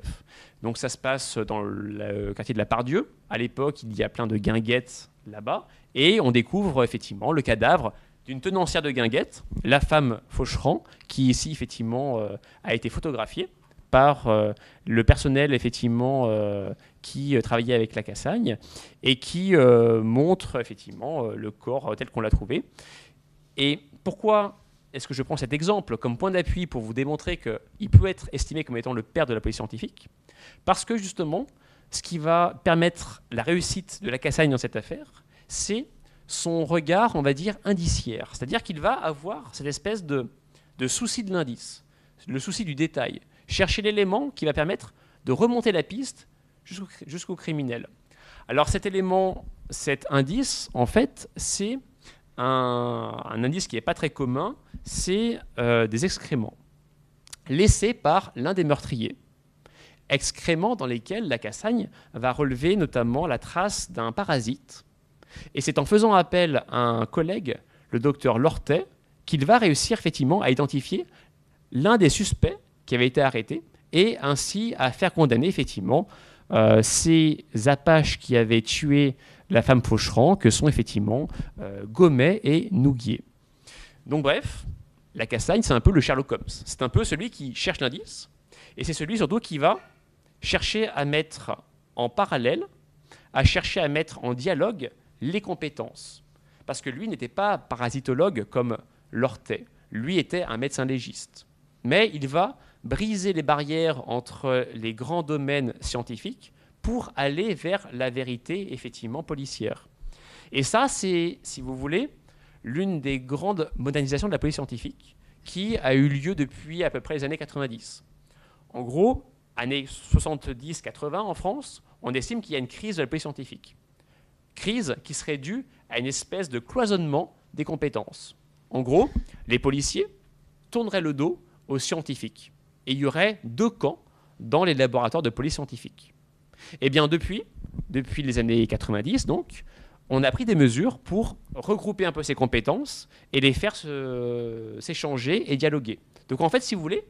Donc ça se passe dans le quartier de la Pardieu. À l'époque, il y a plein de guinguettes là-bas. Et on découvre effectivement le cadavre d'une tenancière de guinguettes, la femme Faucheran, qui ici effectivement a été photographiée par le personnel effectivement qui travaillait avec Lacassagne et qui montre effectivement le corps tel qu'on l'a trouvé. Et pourquoi est-ce que je prends cet exemple comme point d'appui pour vous démontrer qu'il peut être estimé comme étant le père de la police scientifique? Parce que justement, ce qui va permettre la réussite de Lacassagne dans cette affaire, c'est son regard, on va dire, indiciaire. C'est-à-dire qu'il va avoir cette espèce de souci de l'indice, le souci du détail, chercher l'élément qui va permettre de remonter la piste jusqu'au criminel. Alors cet élément, cet indice, en fait, c'est un indice qui n'est pas très commun, c'est des excréments laissés par l'un des meurtriers. Excréments dans lesquels Lacassagne va relever notamment la trace d'un parasite. Et c'est en faisant appel à un collègue, le docteur Lortet, qu'il va réussir effectivement à identifier l'un des suspects qui avait été arrêté et ainsi à faire condamner effectivement ces Apaches qui avaient tué la femme Faucheran, que sont effectivement Gomet et Nouguier. Donc bref, Lacassagne, c'est un peu le Sherlock Holmes. C'est un peu celui qui cherche l'indice et c'est celui surtout qui va chercher à mettre en parallèle, à chercher à mettre en dialogue les compétences. Parce que lui n'était pas parasitologue comme Lortet. Lui était un médecin légiste. Mais il va briser les barrières entre les grands domaines scientifiques pour aller vers la vérité effectivement policière. Et ça, c'est, si vous voulez, l'une des grandes modernisations de la police scientifique qui a eu lieu depuis à peu près les années 90. En gros, années 70-80 en France, on estime qu'il y a une crise de la police scientifique. Crise qui serait due à une espèce de cloisonnement des compétences. En gros, les policiers tourneraient le dos aux scientifiques. Et il y aurait deux camps dans les laboratoires de police scientifique. Eh bien, depuis les années 90, donc, on a pris des mesures pour regrouper un peu ces compétences et les faire s'échanger et dialoguer. Donc, en fait, si vous voulez,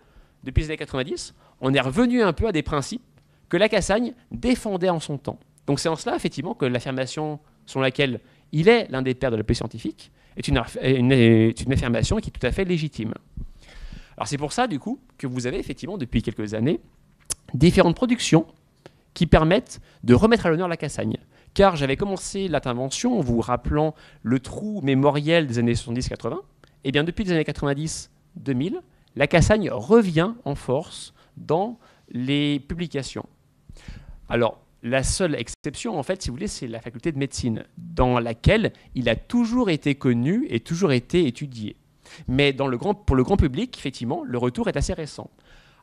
depuis les années 90, on est revenu un peu à des principes que Lacassagne défendait en son temps. Donc, c'est en cela, effectivement, que l'affirmation selon laquelle il est l'un des pères de la police scientifique est une affirmation qui est tout à fait légitime. Alors c'est pour ça, du coup, que vous avez effectivement, depuis quelques années, différentes productions qui permettent de remettre à l'honneur Lacassagne. Car j'avais commencé l'intervention en vous rappelant le trou mémoriel des années 70-80. Et bien depuis les années 90-2000, Lacassagne revient en force dans les publications. Alors, la seule exception, en fait, si vous voulez, c'est la faculté de médecine, dans laquelle il a toujours été connu et toujours été étudié. Mais pour le grand public, effectivement, le retour est assez récent.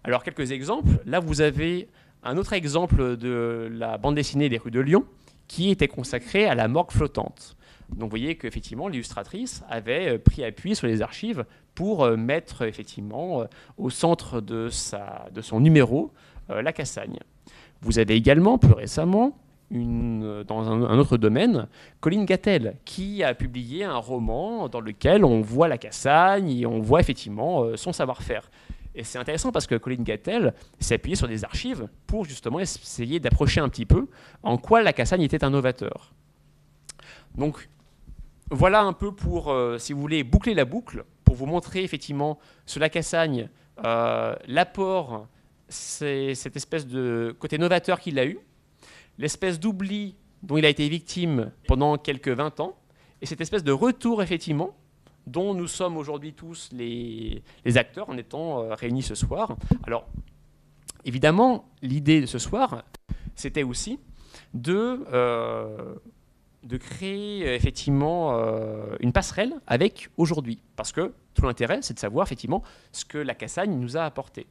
Alors, quelques exemples. Là, vous avez un autre exemple de la bande dessinée des rues de Lyon, qui était consacrée à la morgue flottante. Donc, vous voyez qu'effectivement, l'illustratrice avait pris appui sur les archives pour mettre, effectivement, au centre de son numéro, Lacassagne. Vous avez également, plus récemment, dans un autre domaine, Colin Gattel, qui a publié un roman dans lequel on voit la Cassagne et on voit effectivement son savoir-faire. Et c'est intéressant parce que Colin Gattel s'est appuyé sur des archives pour justement essayer d'approcher un petit peu en quoi la Cassagne était un novateur. Donc voilà un peu pour, si vous voulez, boucler la boucle, pour vous montrer effectivement sur la Cassagne l'apport, c'est cette espèce de côté novateur qu'il a eu, l'espèce d'oubli dont il a été victime pendant quelques 20 ans, et cette espèce de retour, effectivement, dont nous sommes aujourd'hui tous les acteurs en étant réunis ce soir. Alors, évidemment, l'idée de ce soir, c'était aussi de créer effectivement une passerelle avec aujourd'hui, parce que tout l'intérêt, c'est de savoir effectivement ce que la Cassagne nous a apporté.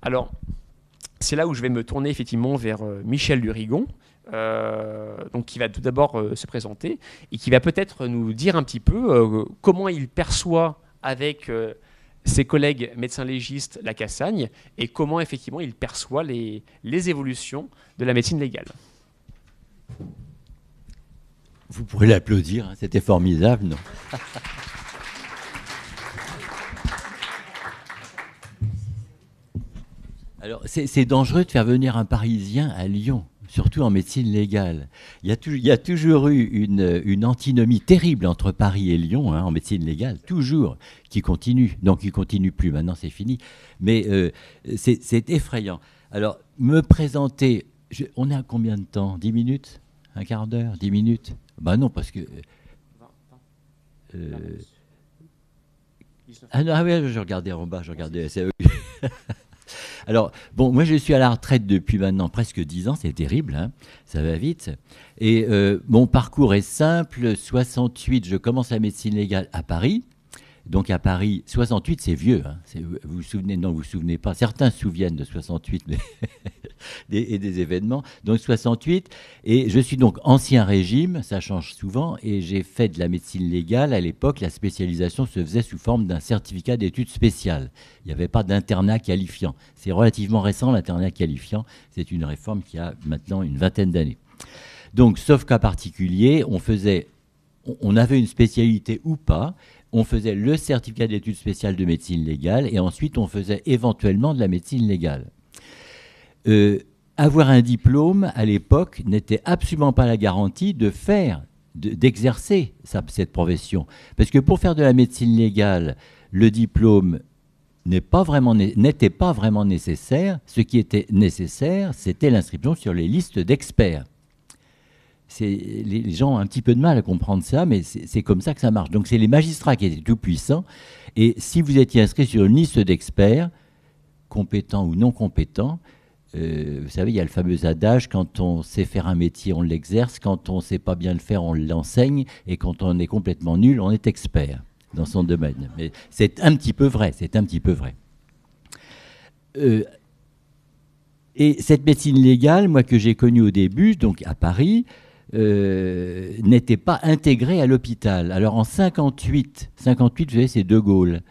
Alors, c'est là où je vais me tourner effectivement vers Michel Lurigon, donc qui va tout d'abord se présenter et qui va peut-être nous dire un petit peu comment il perçoit avec ses collègues médecins légistes la Cassagne et comment effectivement il perçoit les évolutions de la médecine légale.
Vous pourrez l'applaudir, hein, c'était formidable, non? Alors, c'est dangereux de faire venir un Parisien à Lyon, surtout en médecine légale. Il y a toujours eu une antinomie terrible entre Paris et Lyon, hein, en médecine légale, toujours, qui continue. Donc, qui ne continue plus, maintenant c'est fini. Mais c'est effrayant. Alors, me présenter, on est à combien de temps? 10 minutes? Un quart d'heure? 10 minutes? Ben non, parce que... ah oui, je regardais en bas, je regardais... Alors, bon, moi je suis à la retraite depuis maintenant presque 10 ans, c'est terrible, hein, ça va vite. Et mon parcours est simple, 68, je commence la médecine légale à Paris. Donc à Paris, 68 c'est vieux, hein, vous vous souvenez, non vous vous souvenez pas, certains se souviennent de 68 mais et des événements, donc 68, et je suis donc ancien régime, ça change souvent, et j'ai fait de la médecine légale, à l'époque la spécialisation se faisait sous forme d'un certificat d'études spéciales, il n'y avait pas d'internat qualifiant, c'est relativement récent l'internat qualifiant, c'est une réforme qui a maintenant une vingtaine d'années. Donc sauf cas particulier, on avait une spécialité ou pas, on faisait le certificat d'études spéciales de médecine légale et ensuite on faisait éventuellement de la médecine légale. Avoir un diplôme à l'époque n'était absolument pas la garantie d'exercer cette profession. Parce que pour faire de la médecine légale, le diplôme n'était pas vraiment nécessaire. Ce qui était nécessaire, c'était l'inscription sur les listes d'experts. Les gens ont un petit peu de mal à comprendre ça, mais c'est comme ça que ça marche. Donc c'est les magistrats qui étaient tout puissants. Et si vous étiez inscrit sur une liste d'experts, compétents ou non compétents, vous savez, il y a le fameux adage, quand on sait faire un métier, on l'exerce, quand on ne sait pas bien le faire, on l'enseigne, et quand on est complètement nul, on est expert dans son domaine. Mais c'est un petit peu vrai, et cette médecine légale, moi que j'ai connue au début, donc à Paris, n'était pas intégrée à l'hôpital. Alors en 58, vous savez, c'est De Gaulle.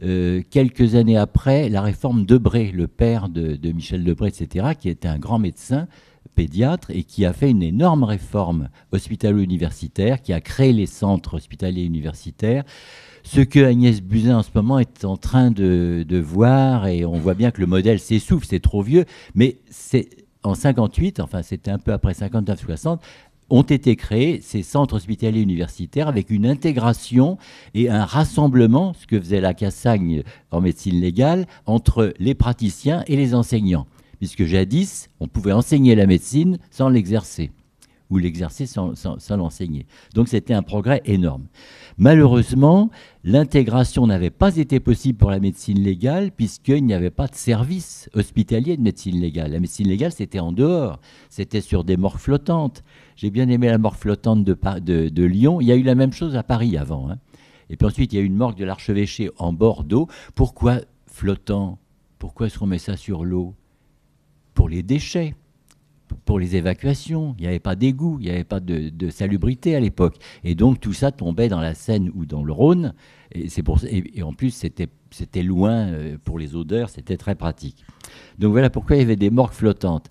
Quelques années après, la réforme Debré, le père de Michel Debré, etc., qui était un grand médecin pédiatre et qui a fait une énorme réforme hospitalo-universitaire, qui a créé les centres hospitaliers universitaires. Ce que Agnès Buzyn en ce moment est en train de voir, et on voit bien que le modèle s'essouffle, c'est trop vieux, mais c'est en 58, enfin c'était un peu après 59-60, ont été créés ces centres hospitaliers universitaires avec une intégration et un rassemblement, ce que faisait la Cassagne en médecine légale, entre les praticiens et les enseignants. Puisque jadis, on pouvait enseigner la médecine sans l'exercer, ou l'exercer sans l'enseigner. Donc c'était un progrès énorme. Malheureusement, l'intégration n'avait pas été possible pour la médecine légale puisqu'il n'y avait pas de service hospitalier de médecine légale. La médecine légale, c'était en dehors, c'était sur des morgues flottantes. J'ai bien aimé la morgue flottante de Lyon. Il y a eu la même chose à Paris avant, hein. Et puis ensuite, il y a eu une morgue de l'Archevêché en bord d'eau. Pourquoi flottant? Pourquoi est-ce qu'on met ça sur l'eau? Pour les déchets, pour les évacuations. Il n'y avait pas d'égout, il n'y avait pas de salubrité à l'époque. Et donc tout ça tombait dans la Seine ou dans le Rhône. Et en plus, c'était loin pour les odeurs, c'était très pratique. Donc voilà pourquoi il y avait des morgues flottantes.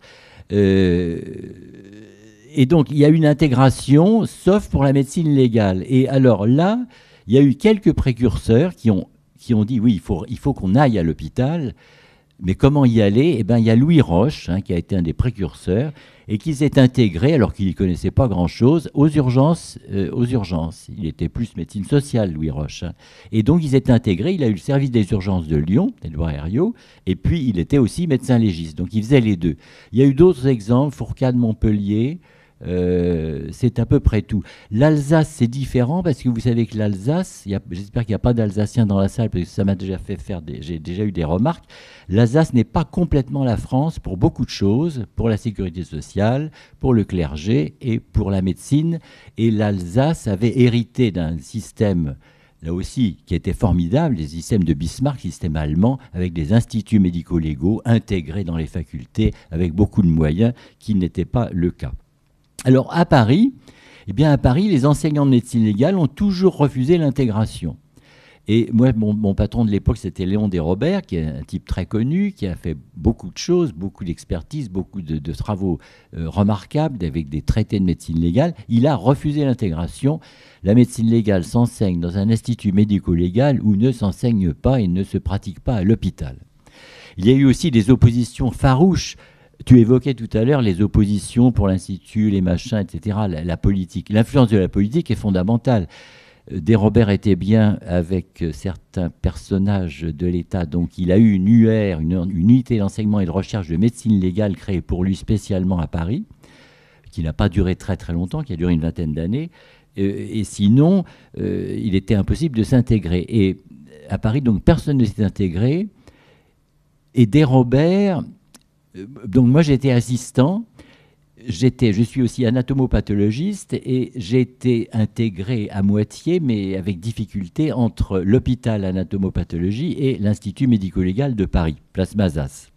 Et donc, il y a une intégration, sauf pour la médecine légale. Et alors là, il y a eu quelques précurseurs qui ont dit, oui, il faut qu'on aille à l'hôpital. Mais comment y aller? Eh bien, il y a Louis Roche, qui a été un des précurseurs, et qui s'est intégré, alors qu'il n'y connaissait pas grand-chose, aux urgences. Il était plus médecine sociale, Louis Roche. Et donc, il s'est intégré, il a eu le service des urgences de Lyon, Édouard Herriot, et puis il était aussi médecin légiste. Donc, il faisait les deux. Il y a eu d'autres exemples, Fourcade, Montpellier. C'est à peu près tout. L'Alsace, c'est différent parce que vous savez que l'Alsace, j'espère qu'il n'y a pas d'Alsaciens dans la salle parce que ça m'a déjà fait faire, j'ai déjà eu des remarques. L'Alsace n'est pas complètement la France pour beaucoup de choses, pour la sécurité sociale, pour le clergé et pour la médecine. Et l'Alsace avait hérité d'un système, là aussi, qui était formidable, les systèmes de Bismarck, système allemand, avec des instituts médico-légaux intégrés dans les facultés, avec beaucoup de moyens, qui n'était pas le cas. Alors à Paris, les enseignants de médecine légale ont toujours refusé l'intégration. Et moi, mon patron de l'époque, c'était Léon Desrobert, qui est un type très connu, qui a fait beaucoup de choses, beaucoup d'expertise, beaucoup de travaux remarquables, avec des traités de médecine légale. Il a refusé l'intégration. La médecine légale s'enseigne dans un institut médico-légal ou ne s'enseigne pas et ne se pratique pas à l'hôpital. Il y a eu aussi des oppositions farouches. Tu évoquais tout à l'heure les oppositions pour l'Institut, les machins, etc., la politique. L'influence de la politique est fondamentale. Desrobert était bien avec certains personnages de l'État, donc il a eu une UR, une unité d'enseignement et de recherche de médecine légale créée pour lui spécialement à Paris, qui n'a pas duré très très longtemps, qui a duré une vingtaine d'années. Et sinon, il était impossible de s'intégrer. Et à Paris, donc, personne ne s'est intégré. Et Desrobert... Donc moi j'étais assistant, je suis aussi anatomopathologiste et j'ai été intégré à moitié mais avec difficulté entre l'hôpital anatomopathologie et l'Institut médico-légal de Paris, place Mazas.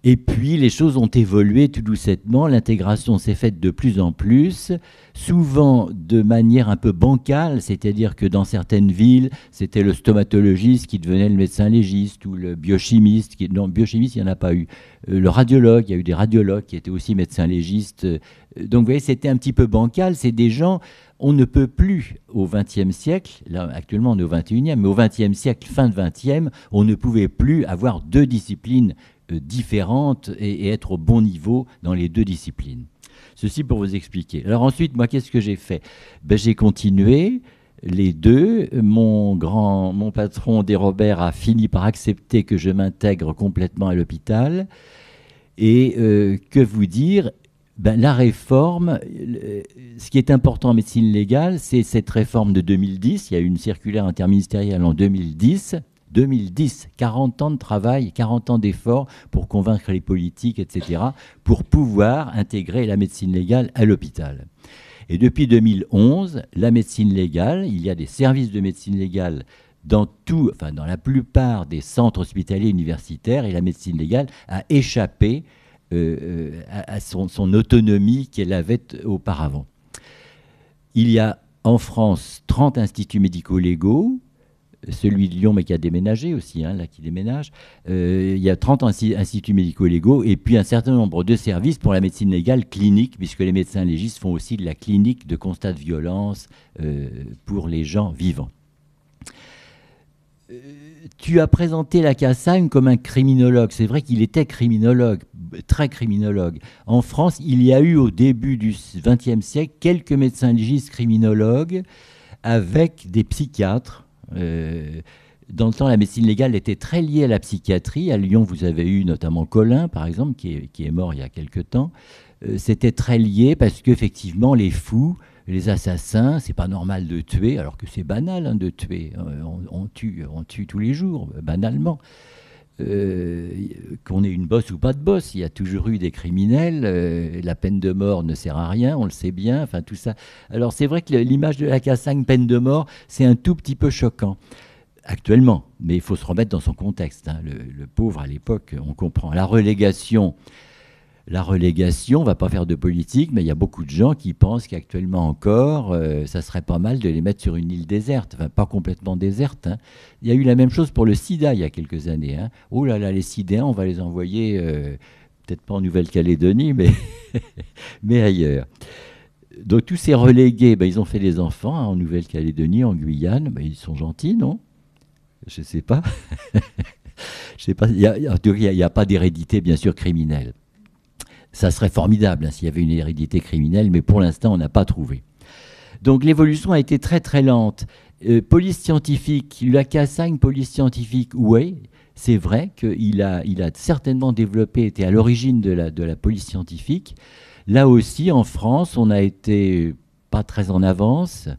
Et puis les choses ont évolué tout doucement, l'intégration s'est faite de plus en plus, souvent de manière un peu bancale, c'est-à-dire que dans certaines villes, c'était le stomatologiste qui devenait le médecin légiste ou le biochimiste, non, biochimiste, il n'y en a pas eu. Le radiologue, il y a eu des radiologues qui étaient aussi médecins légistes. Donc vous voyez, c'était un petit peu bancal, c'est des gens... On ne peut plus, au XXe siècle, là actuellement on est au XXIe, mais au XXe siècle, fin de XXe, on ne pouvait plus avoir deux disciplines différentes et être au bon niveau dans les deux disciplines. Ceci pour vous expliquer. Alors ensuite, moi, qu'est-ce que j'ai fait? J'ai continué les deux. Mon patron Desrobert a fini par accepter que je m'intègre complètement à l'hôpital. Et que vous dire? La réforme, ce qui est important en médecine légale, c'est cette réforme de 2010. Il y a eu une circulaire interministérielle en 2010. 40 ans de travail, 40 ans d'efforts pour convaincre les politiques, etc., pour pouvoir intégrer la médecine légale à l'hôpital. Et depuis 2011, la médecine légale, il y a des services de médecine légale dans la plupart des centres hospitaliers universitaires, et la médecine légale a échappé à son autonomie qu'elle avait auparavant. Il y a en France 30 instituts médico-légaux, celui de Lyon, mais qui a déménagé aussi, là qui déménage. Il y a 30 instituts médico-légaux et puis un certain nombre de services pour la médecine légale clinique, puisque les médecins légistes font aussi de la clinique de constat de violence pour les gens vivants. Tu as présenté Lacassagne comme un criminologue. C'est vrai qu'il était criminologue, très criminologue. En France, il y a eu au début du XXe siècle quelques médecins légistes criminologues avec des psychiatres. Dans le temps, la médecine légale était très liée à la psychiatrie. À Lyon, vous avez eu notamment Collin, par exemple, qui est mort il y a quelque temps. C'était très lié parce qu'effectivement, les fous, les assassins, c'est pas normal de tuer, alors que c'est banal de tuer. On tue tous les jours, banalement. Qu'on ait une bosse ou pas de bosse, il y a toujours eu des criminels. La peine de mort ne sert à rien, on le sait bien. Enfin, tout ça. Alors, c'est vrai que l'image de Lacassagne, peine de mort, c'est un tout petit peu choquant actuellement, mais il faut se remettre dans son contexte. Le pauvre à l'époque, on comprend. La relégation, on ne va pas faire de politique, mais il y a beaucoup de gens qui pensent qu'actuellement encore, ça serait pas mal de les mettre sur une île déserte, enfin pas complètement déserte. Il y a eu la même chose pour le sida il y a quelques années. Oh là là, les sidéens, on va les envoyer peut-être pas en Nouvelle-Calédonie, mais, mais ailleurs. Donc tous ces relégués, ben, ils ont fait des enfants hein, en Nouvelle-Calédonie, en Guyane. Ben, ils sont gentils, non? Je ne sais pas. Je sais pas. Il n'y a pas d'hérédité, bien sûr, criminelle. Ça serait formidable hein, s'il y avait une hérédité criminelle, mais pour l'instant, on n'a pas trouvé. Donc l'évolution a été très très lente. Police scientifique, la Cassagne, police scientifique, oui, c'est vrai qu'il a certainement développé, été à l'origine de la police scientifique. Là aussi, en France, on a été pas très en avance.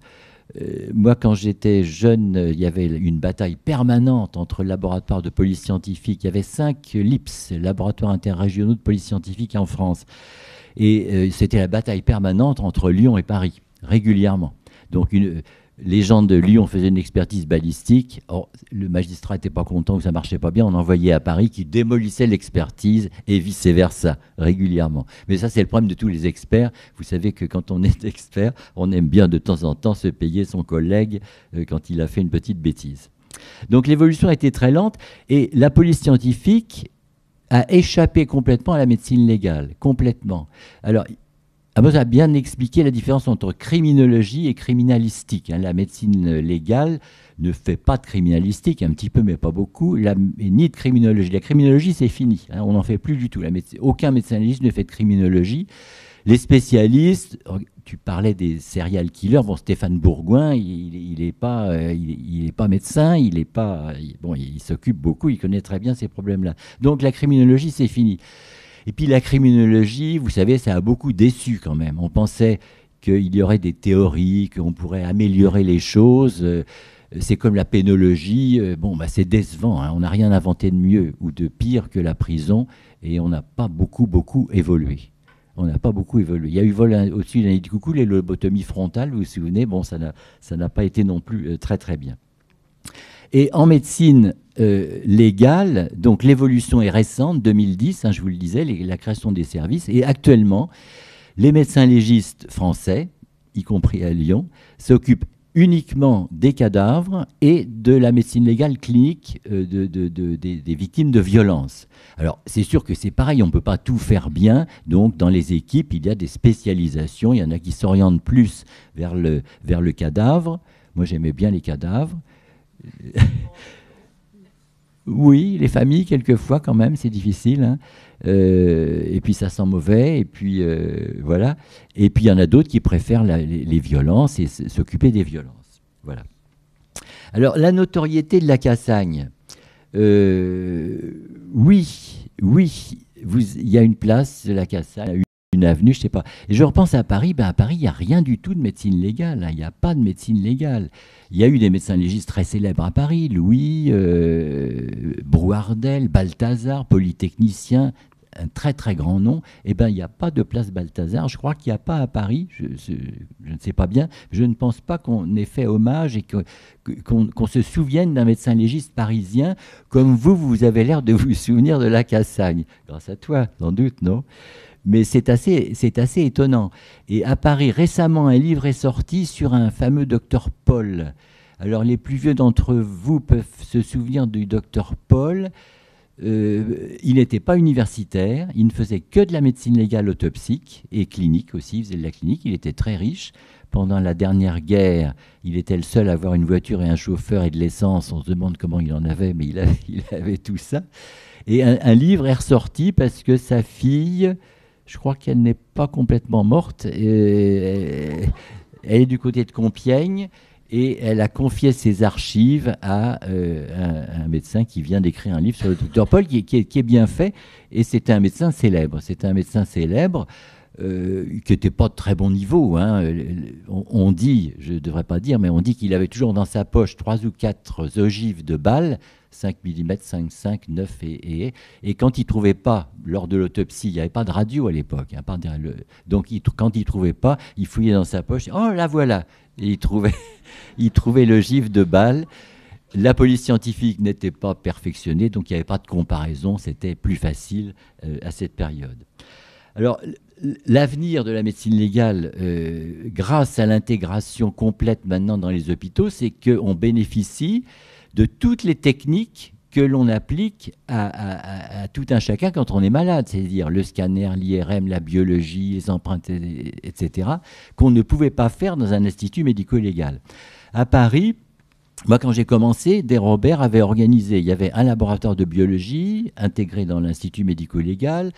Moi, quand j'étais jeune, il y avait une bataille permanente entre le laboratoire de police scientifique. Il y avait 5 LIPS, laboratoires interrégionaux de police scientifique en France. Et c'était la bataille permanente entre Lyon et Paris, régulièrement. Donc, les gens de Lyon faisaient une expertise balistique. Or, le magistrat n'était pas content que ça ne marchait pas bien. On envoyait à Paris qui démolissait l'expertise et vice-versa, régulièrement. Mais ça, c'est le problème de tous les experts. Vous savez que quand on est expert, on aime bien de temps en temps se payer son collègue quand il a fait une petite bêtise. Donc l'évolution a été très lente et la police scientifique a échappé complètement à la médecine légale. Complètement. Alors, Amos a bien expliqué la différence entre criminologie et criminalistique. La médecine légale ne fait pas de criminalistique, un petit peu, mais pas beaucoup, ni de criminologie. La criminologie, c'est fini. On n'en fait plus du tout. Aucun médecin légiste ne fait de criminologie. Les spécialistes, tu parlais des serial killers. Bon, Stéphane Bourgoin, il n'est pas médecin, il s'occupe beaucoup, il connaît très bien ces problèmes-là. Donc la criminologie, c'est fini. Et puis la criminologie, vous savez, ça a beaucoup déçu quand même. On pensait qu'il y aurait des théories, qu'on pourrait améliorer les choses. C'est comme la pénologie. C'est décevant. On n'a rien inventé de mieux ou de pire que la prison. Et on n'a pas beaucoup évolué. On n'a pas beaucoup évolué. Il y a eu vol au-dessus d'un nid de coucou, les lobotomies frontales, vous vous souvenez, ça n'a pas été non plus très très bien. Et en médecine légale, donc l'évolution est récente, 2010, je vous le disais, la création des services. Et actuellement, les médecins légistes français, y compris à Lyon, s'occupent uniquement des cadavres et de la médecine légale clinique des victimes de violences. Alors, c'est sûr que c'est pareil, on ne peut pas tout faire bien. Donc, dans les équipes, il y a des spécialisations. Il y en a qui s'orientent plus vers le cadavre. Moi, j'aimais bien les cadavres. Oui, les familles, quelquefois, quand même, c'est difficile. Et puis, ça sent mauvais. Et puis, voilà. Et puis, il y en a d'autres qui préfèrent les violences et s'occuper des violences. Voilà. Alors, la notoriété de la Cassagne. Oui, il y a une place de la Cassagne, une avenue, je ne sais pas. Et je repense à Paris. À Paris, il n'y a rien du tout de médecine légale. Il n'y a pas de médecine légale. Il y a eu des médecins légistes très célèbres à Paris. Louis, Brouardel, Balthazar, polytechnicien, un très très grand nom. Il n'y a pas de place Balthazar. Je crois qu'il n'y a pas à Paris. Je ne sais pas bien. Je ne pense pas qu'on ait fait hommage et qu'on se souvienne d'un médecin légiste parisien comme vous avez l'air de vous souvenir de la Cassagne. Grâce à toi, sans doute, non ? Mais c'est assez étonnant. Et à Paris, récemment, un livre est sorti sur un fameux docteur Paul. Alors, les plus vieux d'entre vous peuvent se souvenir du docteur Paul. Il n'était pas universitaire, il ne faisait que de la médecine légale autopsique et clinique aussi, il faisait de la clinique, il était très riche. Pendant la dernière guerre, il était le seul à avoir une voiture et un chauffeur et de l'essence. On se demande comment il en avait, mais il avait tout ça. Et un livre est ressorti parce que sa fille... Je crois qu'elle n'est pas complètement morte. Elle est du côté de Compiègne et elle a confié ses archives à un médecin qui vient d'écrire un livre sur le docteur Paul qui est bien fait. Et c'était un médecin célèbre. C'était un médecin célèbre qui n'était pas de très bon niveau. On dit, je ne devrais pas dire, mais on dit qu'il avait toujours dans sa poche 3 ou 4 ogives de balles, 5 mm, 5, 9 et quand il ne trouvait pas, lors de l'autopsie, il n'y avait pas de radio à l'époque, donc quand il ne trouvait pas, il fouillait dans sa poche, oh là voilà, et il trouvait l'ogive de balles. La police scientifique n'était pas perfectionnée, donc il n'y avait pas de comparaison, c'était plus facile à cette période. Alors, l'avenir de la médecine légale, grâce à l'intégration complète maintenant dans les hôpitaux, c'est qu'on bénéficie de toutes les techniques que l'on applique à tout un chacun quand on est malade, c'est-à-dire le scanner, l'IRM, la biologie, les empreintes, etc., qu'on ne pouvait pas faire dans un institut médico-légal. À Paris, moi, quand j'ai commencé, Desrobert avait organisé, il y avait un laboratoire de biologie intégré dans l'Institut médico-légal.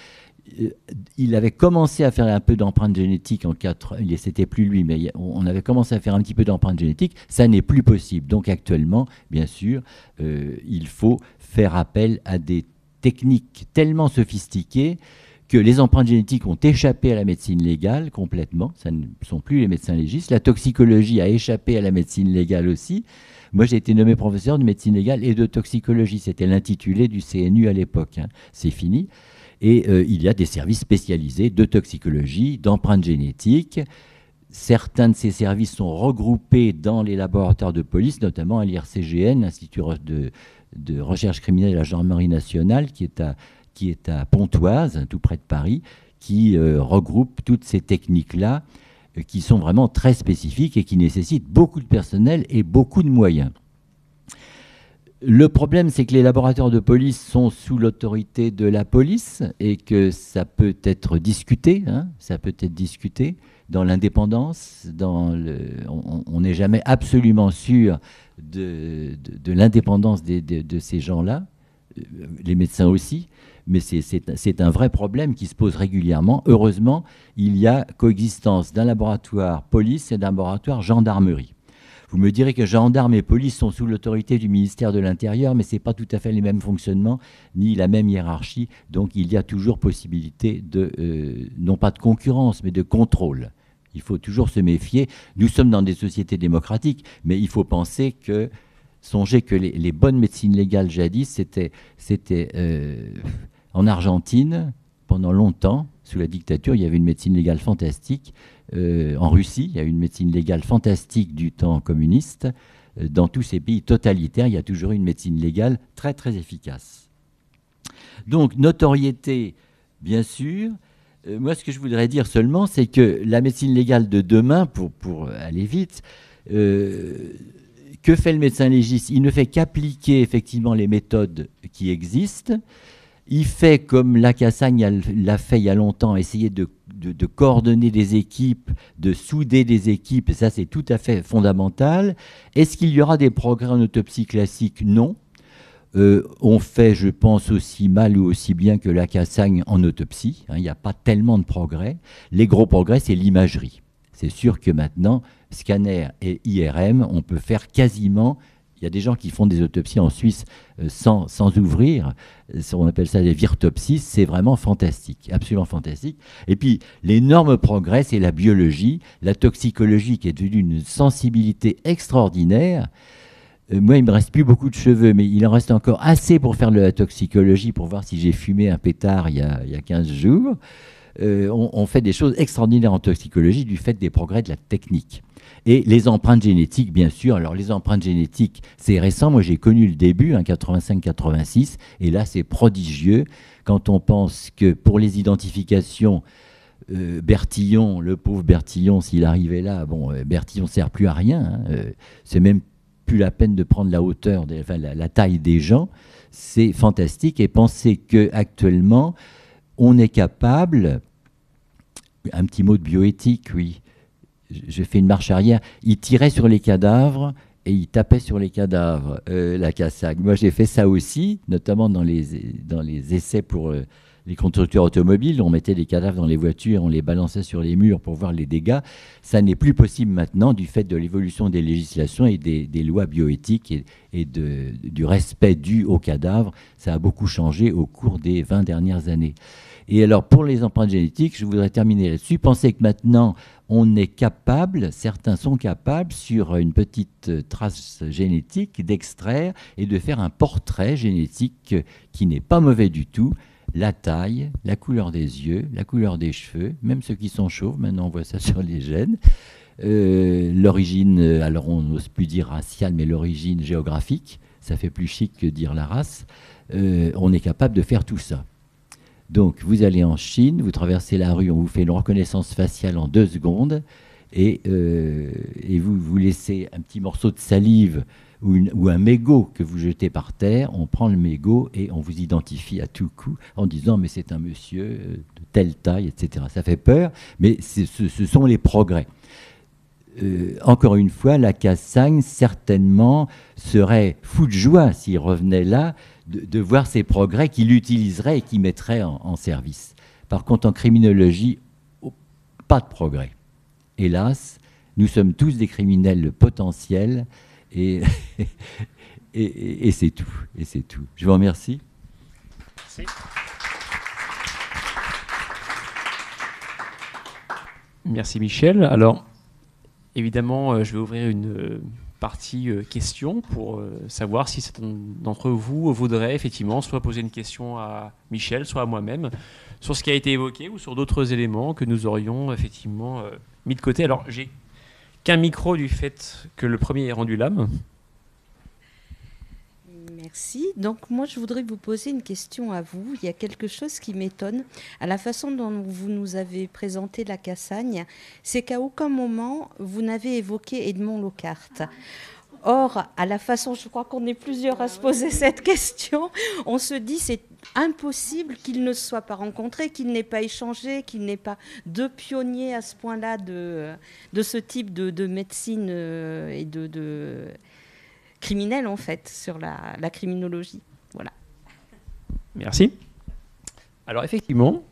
Il avait commencé à faire un peu d'empreintes génétiques en 4... C'était plus lui, mais on avait commencé à faire un petit peu d'empreintes génétiques. Ça n'est plus possible. Donc actuellement, bien sûr, il faut faire appel à des techniques tellement sophistiquées que les empreintes génétiques ont échappé à la médecine légale complètement. Ça ne sont plus les médecins légistes. La toxicologie a échappé à la médecine légale aussi. Moi, j'ai été nommé professeur de médecine légale et de toxicologie. C'était l'intitulé du CNU à l'époque. Hein. C'est fini. Et il y a des services spécialisés de toxicologie, d'empreintes génétiques. Certains de ces services sont regroupés dans les laboratoires de police, notamment à l'IRCGN, l'Institut de recherche criminelle de la gendarmerie nationale, qui est à Pontoise, tout près de Paris, qui regroupe toutes ces techniques-là, qui sont vraiment très spécifiques et qui nécessitent beaucoup de personnel et beaucoup de moyens. Le problème, c'est que les laboratoires de police sont sous l'autorité de la police et que ça peut être discuté, ça peut être discuté dans l'indépendance. On n'est jamais absolument sûr de l'indépendance de ces gens-là, les médecins aussi, mais c'est un vrai problème qui se pose régulièrement. Heureusement, il y a coexistence d'un laboratoire police et d'un laboratoire gendarmerie. Vous me direz que gendarmes et police sont sous l'autorité du ministère de l'Intérieur, mais ce n'est pas tout à fait les mêmes fonctionnements, ni la même hiérarchie. Donc il y a toujours possibilité non pas de concurrence, mais de contrôle. Il faut toujours se méfier. Nous sommes dans des sociétés démocratiques, mais il faut penser que, songez que les bonnes médecines légales jadis, c'était en Argentine, pendant longtemps, sous la dictature, il y avait une médecine légale fantastique. En Russie, il y a une médecine légale fantastique du temps communiste. Dans tous ces pays totalitaires, il y a toujours une médecine légale très très efficace. Donc, notoriété, bien sûr. Moi, ce que je voudrais dire seulement, c'est que la médecine légale de demain, pour aller vite, que fait le médecin légiste? Il ne fait qu'appliquer effectivement les méthodes qui existent. Il fait comme Lacassagne l'a fait il y a longtemps, essayer de coordonner des équipes, de souder des équipes, et ça c'est tout à fait fondamental. Est-ce qu'il y aura des progrès en autopsie classique? Non. On fait, je pense, aussi mal ou aussi bien que Lacassagne en autopsie. Il n'y a pas tellement de progrès. Les gros progrès, c'est l'imagerie. C'est sûr que maintenant, scanner et IRM, on peut faire quasiment... Il y a des gens qui font des autopsies en Suisse sans ouvrir. On appelle ça des virtopsies. C'est vraiment fantastique, absolument fantastique. Et puis, l'énorme progrès, c'est la biologie, la toxicologie qui est devenue une sensibilité extraordinaire. Moi, il ne me reste plus beaucoup de cheveux, mais il en reste encore assez pour faire de la toxicologie, pour voir si j'ai fumé un pétard il y a 15 jours. On fait des choses extraordinaires en toxicologie du fait des progrès de la technique. Et les empreintes génétiques, bien sûr. Alors, les empreintes génétiques, c'est récent. Moi, j'ai connu le début, 85-86. Et là, c'est prodigieux. Quand on pense que pour les identifications, Bertillon, le pauvre Bertillon, s'il arrivait là, Bertillon ne sert plus à rien. C'est même plus la peine de prendre la hauteur, la taille des gens. C'est fantastique. Et pensez qu'actuellement, on est capable... Un petit mot de bioéthique, oui. Je fais une marche arrière, il tirait sur les cadavres et il tapait sur les cadavres, Lacassagne. Moi, j'ai fait ça aussi, notamment dans les essais pour les constructeurs automobiles. On mettait des cadavres dans les voitures, on les balançait sur les murs pour voir les dégâts. Ça n'est plus possible maintenant du fait de l'évolution des législations et des lois bioéthiques et du respect dû aux cadavres. Ça a beaucoup changé au cours des 20 dernières années. Et alors, pour les empreintes génétiques, je voudrais terminer là-dessus. Pensez que maintenant, on est capable, certains sont capables, sur une petite trace génétique, d'extraire et de faire un portrait génétique qui n'est pas mauvais du tout. La taille, la couleur des yeux, la couleur des cheveux, même ceux qui sont chauves, maintenant on voit ça sur les gènes. L'origine, alors on n'ose plus dire raciale, mais l'origine géographique, ça fait plus chic que dire la race. On est capable de faire tout ça. Donc, vous allez en Chine, vous traversez la rue, on vous fait une reconnaissance faciale en 2 secondes et vous laissez un petit morceau de salive ou un mégot que vous jetez par terre, on prend le mégot et on vous identifie à tout coup en disant mais c'est un monsieur de telle taille, etc. Ça fait peur, mais ce sont les progrès. Encore une fois, la Cassagne, certainement, serait fou de joie s'il revenait là, de voir ces progrès qu'il utiliserait et qu'il mettrait en service. Par contre, en criminologie, pas de progrès. Hélas, nous sommes tous des criminels potentiels et, et c'est tout. Et c'est tout. Je vous remercie.
Merci. Merci Michel. Alors, évidemment, je vais ouvrir une partie questions pour savoir si certains d'entre vous voudraient effectivement soit poser une question à Michel, soit à moi-même, sur ce qui a été évoqué ou sur d'autres éléments que nous aurions effectivement mis de côté. Alors, j'ai qu'un micro du fait que le premier ait rendu l'âme.
Merci. Donc moi, je voudrais vous poser une question à vous. Il y a quelque chose qui m'étonne à la façon dont vous nous avez présenté la Cassagne, c'est qu'à aucun moment, vous n'avez évoqué Edmond Lockhart. Or, à la façon, je crois qu'on est plusieurs à se poser cette question, on se dit c'est impossible qu'ils ne se soient pas rencontrés, qu'ils n'aient pas échangé, qu'ils n'aient pas deux pionniers à ce point-là de ce type de médecine et de criminel, en fait, sur la criminologie. Voilà.
Merci. Alors, effectivement,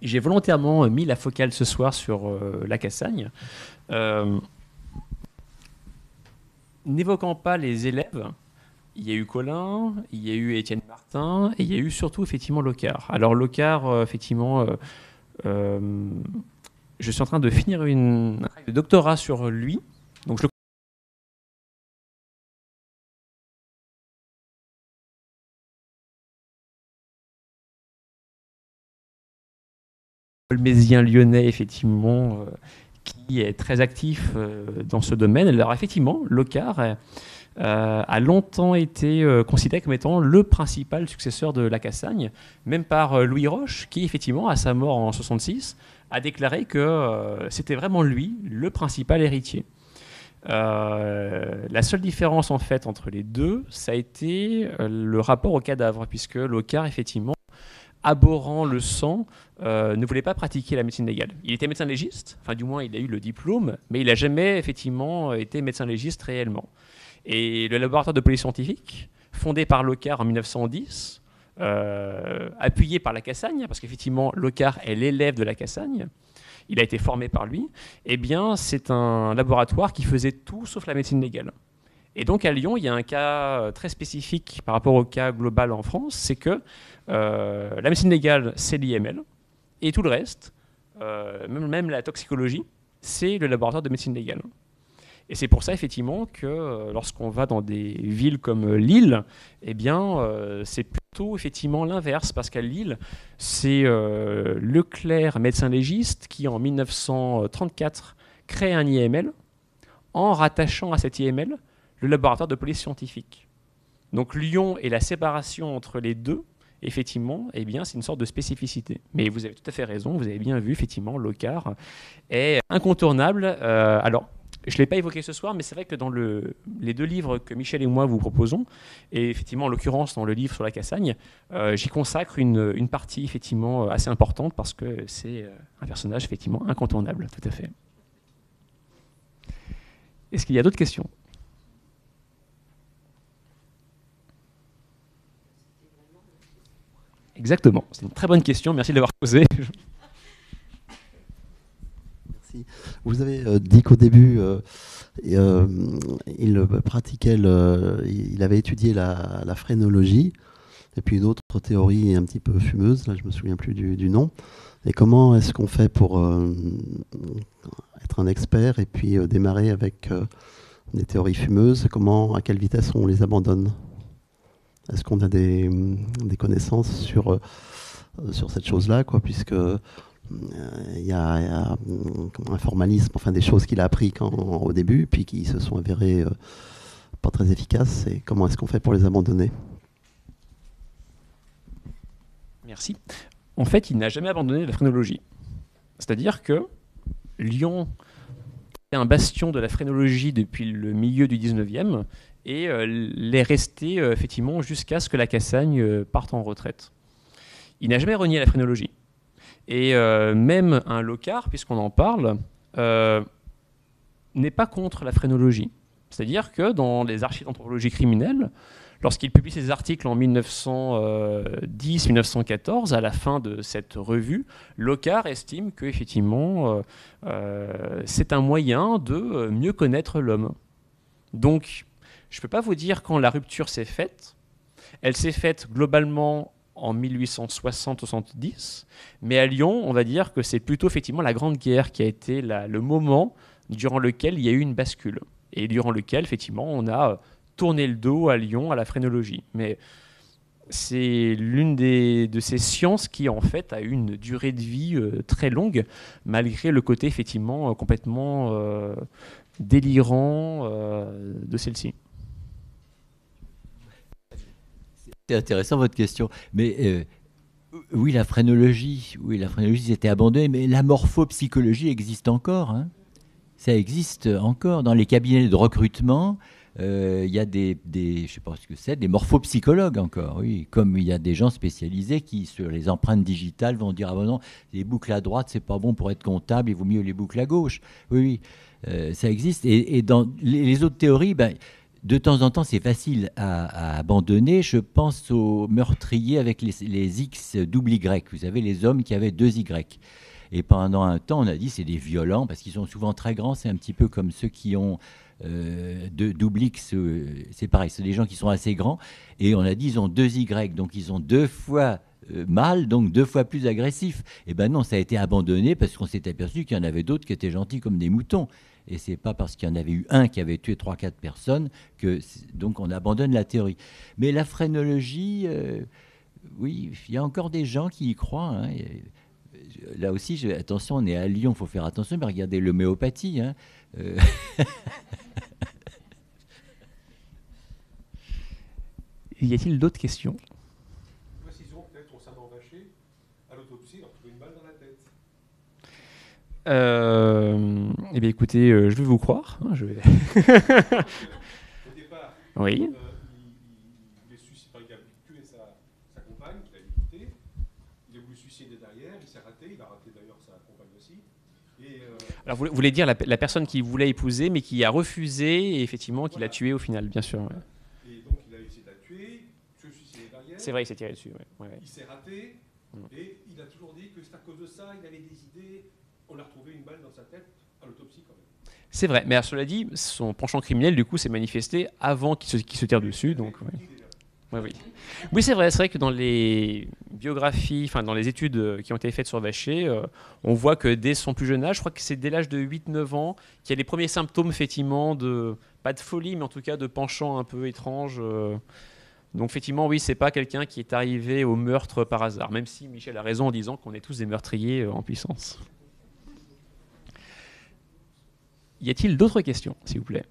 j'ai volontairement mis la focale ce soir sur la Cassagne. N'évoquant pas les élèves, il y a eu Colin, il y a eu Étienne Martin, et il y a eu surtout, effectivement, Lockhart. Alors, Lockhart, effectivement, je suis en train de finir un travail de doctorat sur lui. Donc, je le Mésien lyonnais, effectivement, qui est très actif dans ce domaine. Alors, effectivement, Lockhart a longtemps été considéré comme étant le principal successeur de la Cassagne, même par Louis Roche, qui, effectivement, à sa mort en 1966, a déclaré que c'était vraiment lui, le principal héritier. La seule différence, en fait, entre les deux, ça a été le rapport au cadavre, puisque Lockhart, effectivement, abhorrant le sang, ne voulait pas pratiquer la médecine légale. Il était médecin légiste, enfin du moins il a eu le diplôme, mais il n'a jamais effectivement été médecin légiste réellement. Et le laboratoire de police scientifique, fondé par Lockhart en 1910, appuyé par la Cassagne, parce qu'effectivement Lockhart est l'élève de la Cassagne, il a été formé par lui, eh bien c'est un laboratoire qui faisait tout sauf la médecine légale. Et donc à Lyon, il y a un cas très spécifique par rapport au cas global en France, c'est que la médecine légale, c'est l'IML, et tout le reste, même la toxicologie, c'est le laboratoire de médecine légale. Et c'est pour ça, effectivement, que lorsqu'on va dans des villes comme Lille, eh bien, c'est plutôt effectivement l'inverse, parce qu'à Lille, c'est Leclerc, médecin légiste, qui en 1934 crée un IML, en rattachant à cet IML le laboratoire de police scientifique. Donc Lyon et la séparation entre les deux, effectivement, eh bien, c'est une sorte de spécificité. Mais vous avez tout à fait raison, vous avez bien vu, effectivement, Lockhart est incontournable. Alors, je ne l'ai pas évoqué ce soir, mais c'est vrai que dans les deux livres que Michel et moi vous proposons, et effectivement, en l'occurrence, dans le livre sur la Cassagne, j'y consacre une partie, effectivement, assez importante, parce que c'est un personnage, effectivement, incontournable, tout à fait. Est-ce qu'il y a d'autres questions ? Exactement, c'est une très bonne question, merci de l'avoir posée.
Merci. Vous avez dit qu'au début, il pratiquait, il avait étudié la phrénologie, et puis une autre théorie un petit peu fumeuse, là je me souviens plus du nom. Et comment est-ce qu'on fait pour être un expert et puis démarrer avec des théories fumeuses? À quelle vitesse on les abandonne? Est-ce qu'on a des connaissances sur cette chose-là, puisque il y a un formalisme, enfin des choses qu'il a appris au début, puis qui se sont avérées pas très efficaces, et comment est-ce qu'on fait pour les abandonner?
Merci. En fait, il n'a jamais abandonné la phrénologie. C'est-à-dire que Lyon un bastion de la phrénologie depuis le milieu du 19e et l'est resté effectivement jusqu'à ce que la Cassagne parte en retraite. Il n'a jamais renié la phrénologie. Et même un locard, puisqu'on en parle, n'est pas contre la phrénologie. C'est-à-dire que dans les archives d'anthropologie criminelle, lorsqu'il publie ses articles en 1910-1914, à la fin de cette revue, Locard estime qu'effectivement, c'est un moyen de mieux connaître l'homme. Donc, je ne peux pas vous dire quand la rupture s'est faite. Elle s'est faite globalement en 1860-70, mais à Lyon, on va dire que c'est plutôt effectivement la Grande Guerre qui a été le moment durant lequel il y a eu une bascule, et durant lequel, effectivement, on a tourné le dos à Lyon, à la phrénologie. Mais c'est l'une de ces sciences qui, en fait, a eu une durée de vie très longue, malgré le côté, effectivement, complètement délirant de celle-ci.
C'est intéressant votre question. Mais oui, la phrénologie, c'était abandonné, mais la morphopsychologie existe encore. Hein. Ça existe encore. Dans les cabinets de recrutement, il y a je sais pas ce que c'est, des morphopsychologues encore, oui. Comme il y a des gens spécialisés qui, sur les empreintes digitales, vont dire « Ah ben non, les boucles à droite, c'est pas bon pour être comptable, il vaut mieux les boucles à gauche. » Oui, ça existe. Et dans les autres théories, de temps en temps, c'est facile à abandonner. Je pense aux meurtriers avec les X double Y. Vous savez, les hommes qui avaient 2 Y. Et pendant un temps, on a dit c'est des violents parce qu'ils sont souvent très grands. C'est un petit peu comme ceux qui ont double X. C'est pareil, c'est des gens qui sont assez grands. Et on a dit ils ont 2 Y. Donc ils ont 2 fois mâles, donc 2 fois plus agressifs. Et ben non, ça a été abandonné parce qu'on s'est aperçu qu'il y en avait d'autres qui étaient gentils comme des moutons. Et c'est pas parce qu'il y en avait eu un qui avait tué 3-4 personnes que donc on abandonne la théorie. Mais la phrénologie, oui, il y a encore des gens qui y croient. Hein. Là aussi, attention, on est à Lyon, il faut faire attention, mais regardez l'homéopathie. Hein.
Y a-t-il d'autres questions ?
Précision peut-être au sabre vaché, à l'autopsie, il a retrouvé une balle dans la tête.
Eh bien, écoutez, je vais vous croire. Hein,
Au départ,
Oui.
il voulait suicider, il a tué sa compagne, qu'il a quitté. Il a voulu suicider derrière, il s'est raté, il a raté d'ailleurs sa compagne aussi.
Alors, vous voulez dire la personne qui voulait épouser, mais qui a refusé, et effectivement, qui l'a tué au final, bien sûr. Ouais.
Et donc, il a essayé de la tuer, se suicider derrière.
C'est vrai, il s'est tiré dessus. Ouais.
Il s'est raté, et il a toujours dit que c'est à cause de ça, il avait des idées. On a retrouvé une balle dans sa tête à l'autopsie quand même.
C'est vrai, mais cela dit, son penchant criminel, du coup, s'est manifesté avant qu'il se tire dessus. Donc, ouais. Oui, c'est vrai que dans les biographies, enfin dans les études qui ont été faites sur Vacher, on voit que dès son plus jeune âge, je crois que c'est dès l'âge de 8-9 ans, qu'il y a les premiers symptômes, effectivement, pas de folie, mais en tout cas de penchant un peu étrange. Donc, effectivement, oui, c'est pas quelqu'un qui est arrivé au meurtre par hasard, même si Michel a raison en disant qu'on est tous des meurtriers en puissance. Y a-t-il d'autres questions, s'il vous plaît ?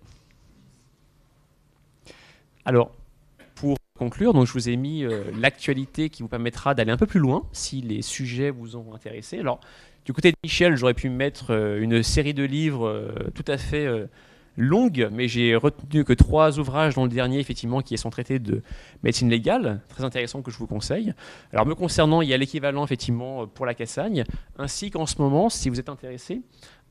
Alors, pour conclure, donc je vous ai mis l'actualité qui vous permettra d'aller un peu plus loin, si les sujets vous ont intéressé. Alors, du côté de Michel, j'aurais pu mettre une série de livres tout à fait longue, mais j'ai retenu que 3 ouvrages, dont le dernier, effectivement, qui sont traités de médecine légale, très intéressant, que je vous conseille. Alors, me concernant, il y a l'équivalent, effectivement, pour la Cassagne, ainsi qu'en ce moment, si vous êtes intéressé,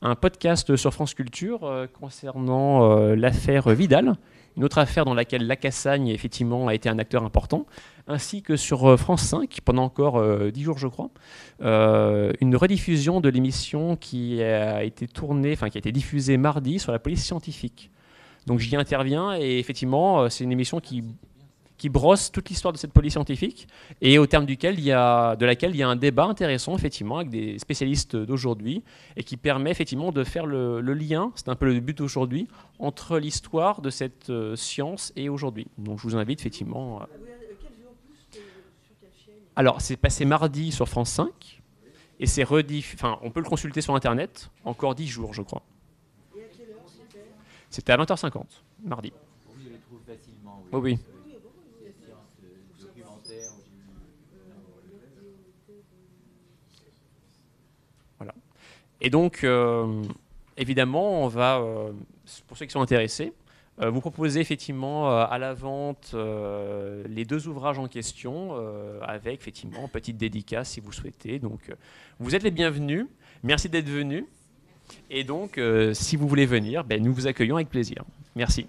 un podcast sur France Culture concernant l'affaire Vidal, une autre affaire dans laquelle la Cassagne, effectivement, a été un acteur important, ainsi que sur France 5, pendant encore 10 jours, je crois, une rediffusion de l'émission qui a été tournée, enfin qui a été diffusée mardi sur la police scientifique. Donc j'y interviens et effectivement, c'est une émission qui brosse toute l'histoire de cette police scientifique et au terme de laquelle il y a un débat intéressant, effectivement, avec des spécialistes d'aujourd'hui et qui permet effectivement de faire le lien, c'est un peu le but d'aujourd'hui, entre l'histoire de cette science et aujourd'hui. Donc je vous invite effectivement... Alors, c'est passé mardi sur France 5 et c'est on peut le consulter sur Internet, encore 10 jours, je crois.
Et à quelle heure c'était ?
C'était à 20h50, mardi.
Je le trouve facilement, oui.
Oh oui. Voilà. Et donc, évidemment, on va, pour ceux qui sont intéressés, vous proposer effectivement à la vente les 2 ouvrages en question, avec effectivement petite dédicace si vous souhaitez. Donc, vous êtes les bienvenus. Merci d'être venus. Et donc, si vous voulez venir, nous vous accueillons avec plaisir. Merci.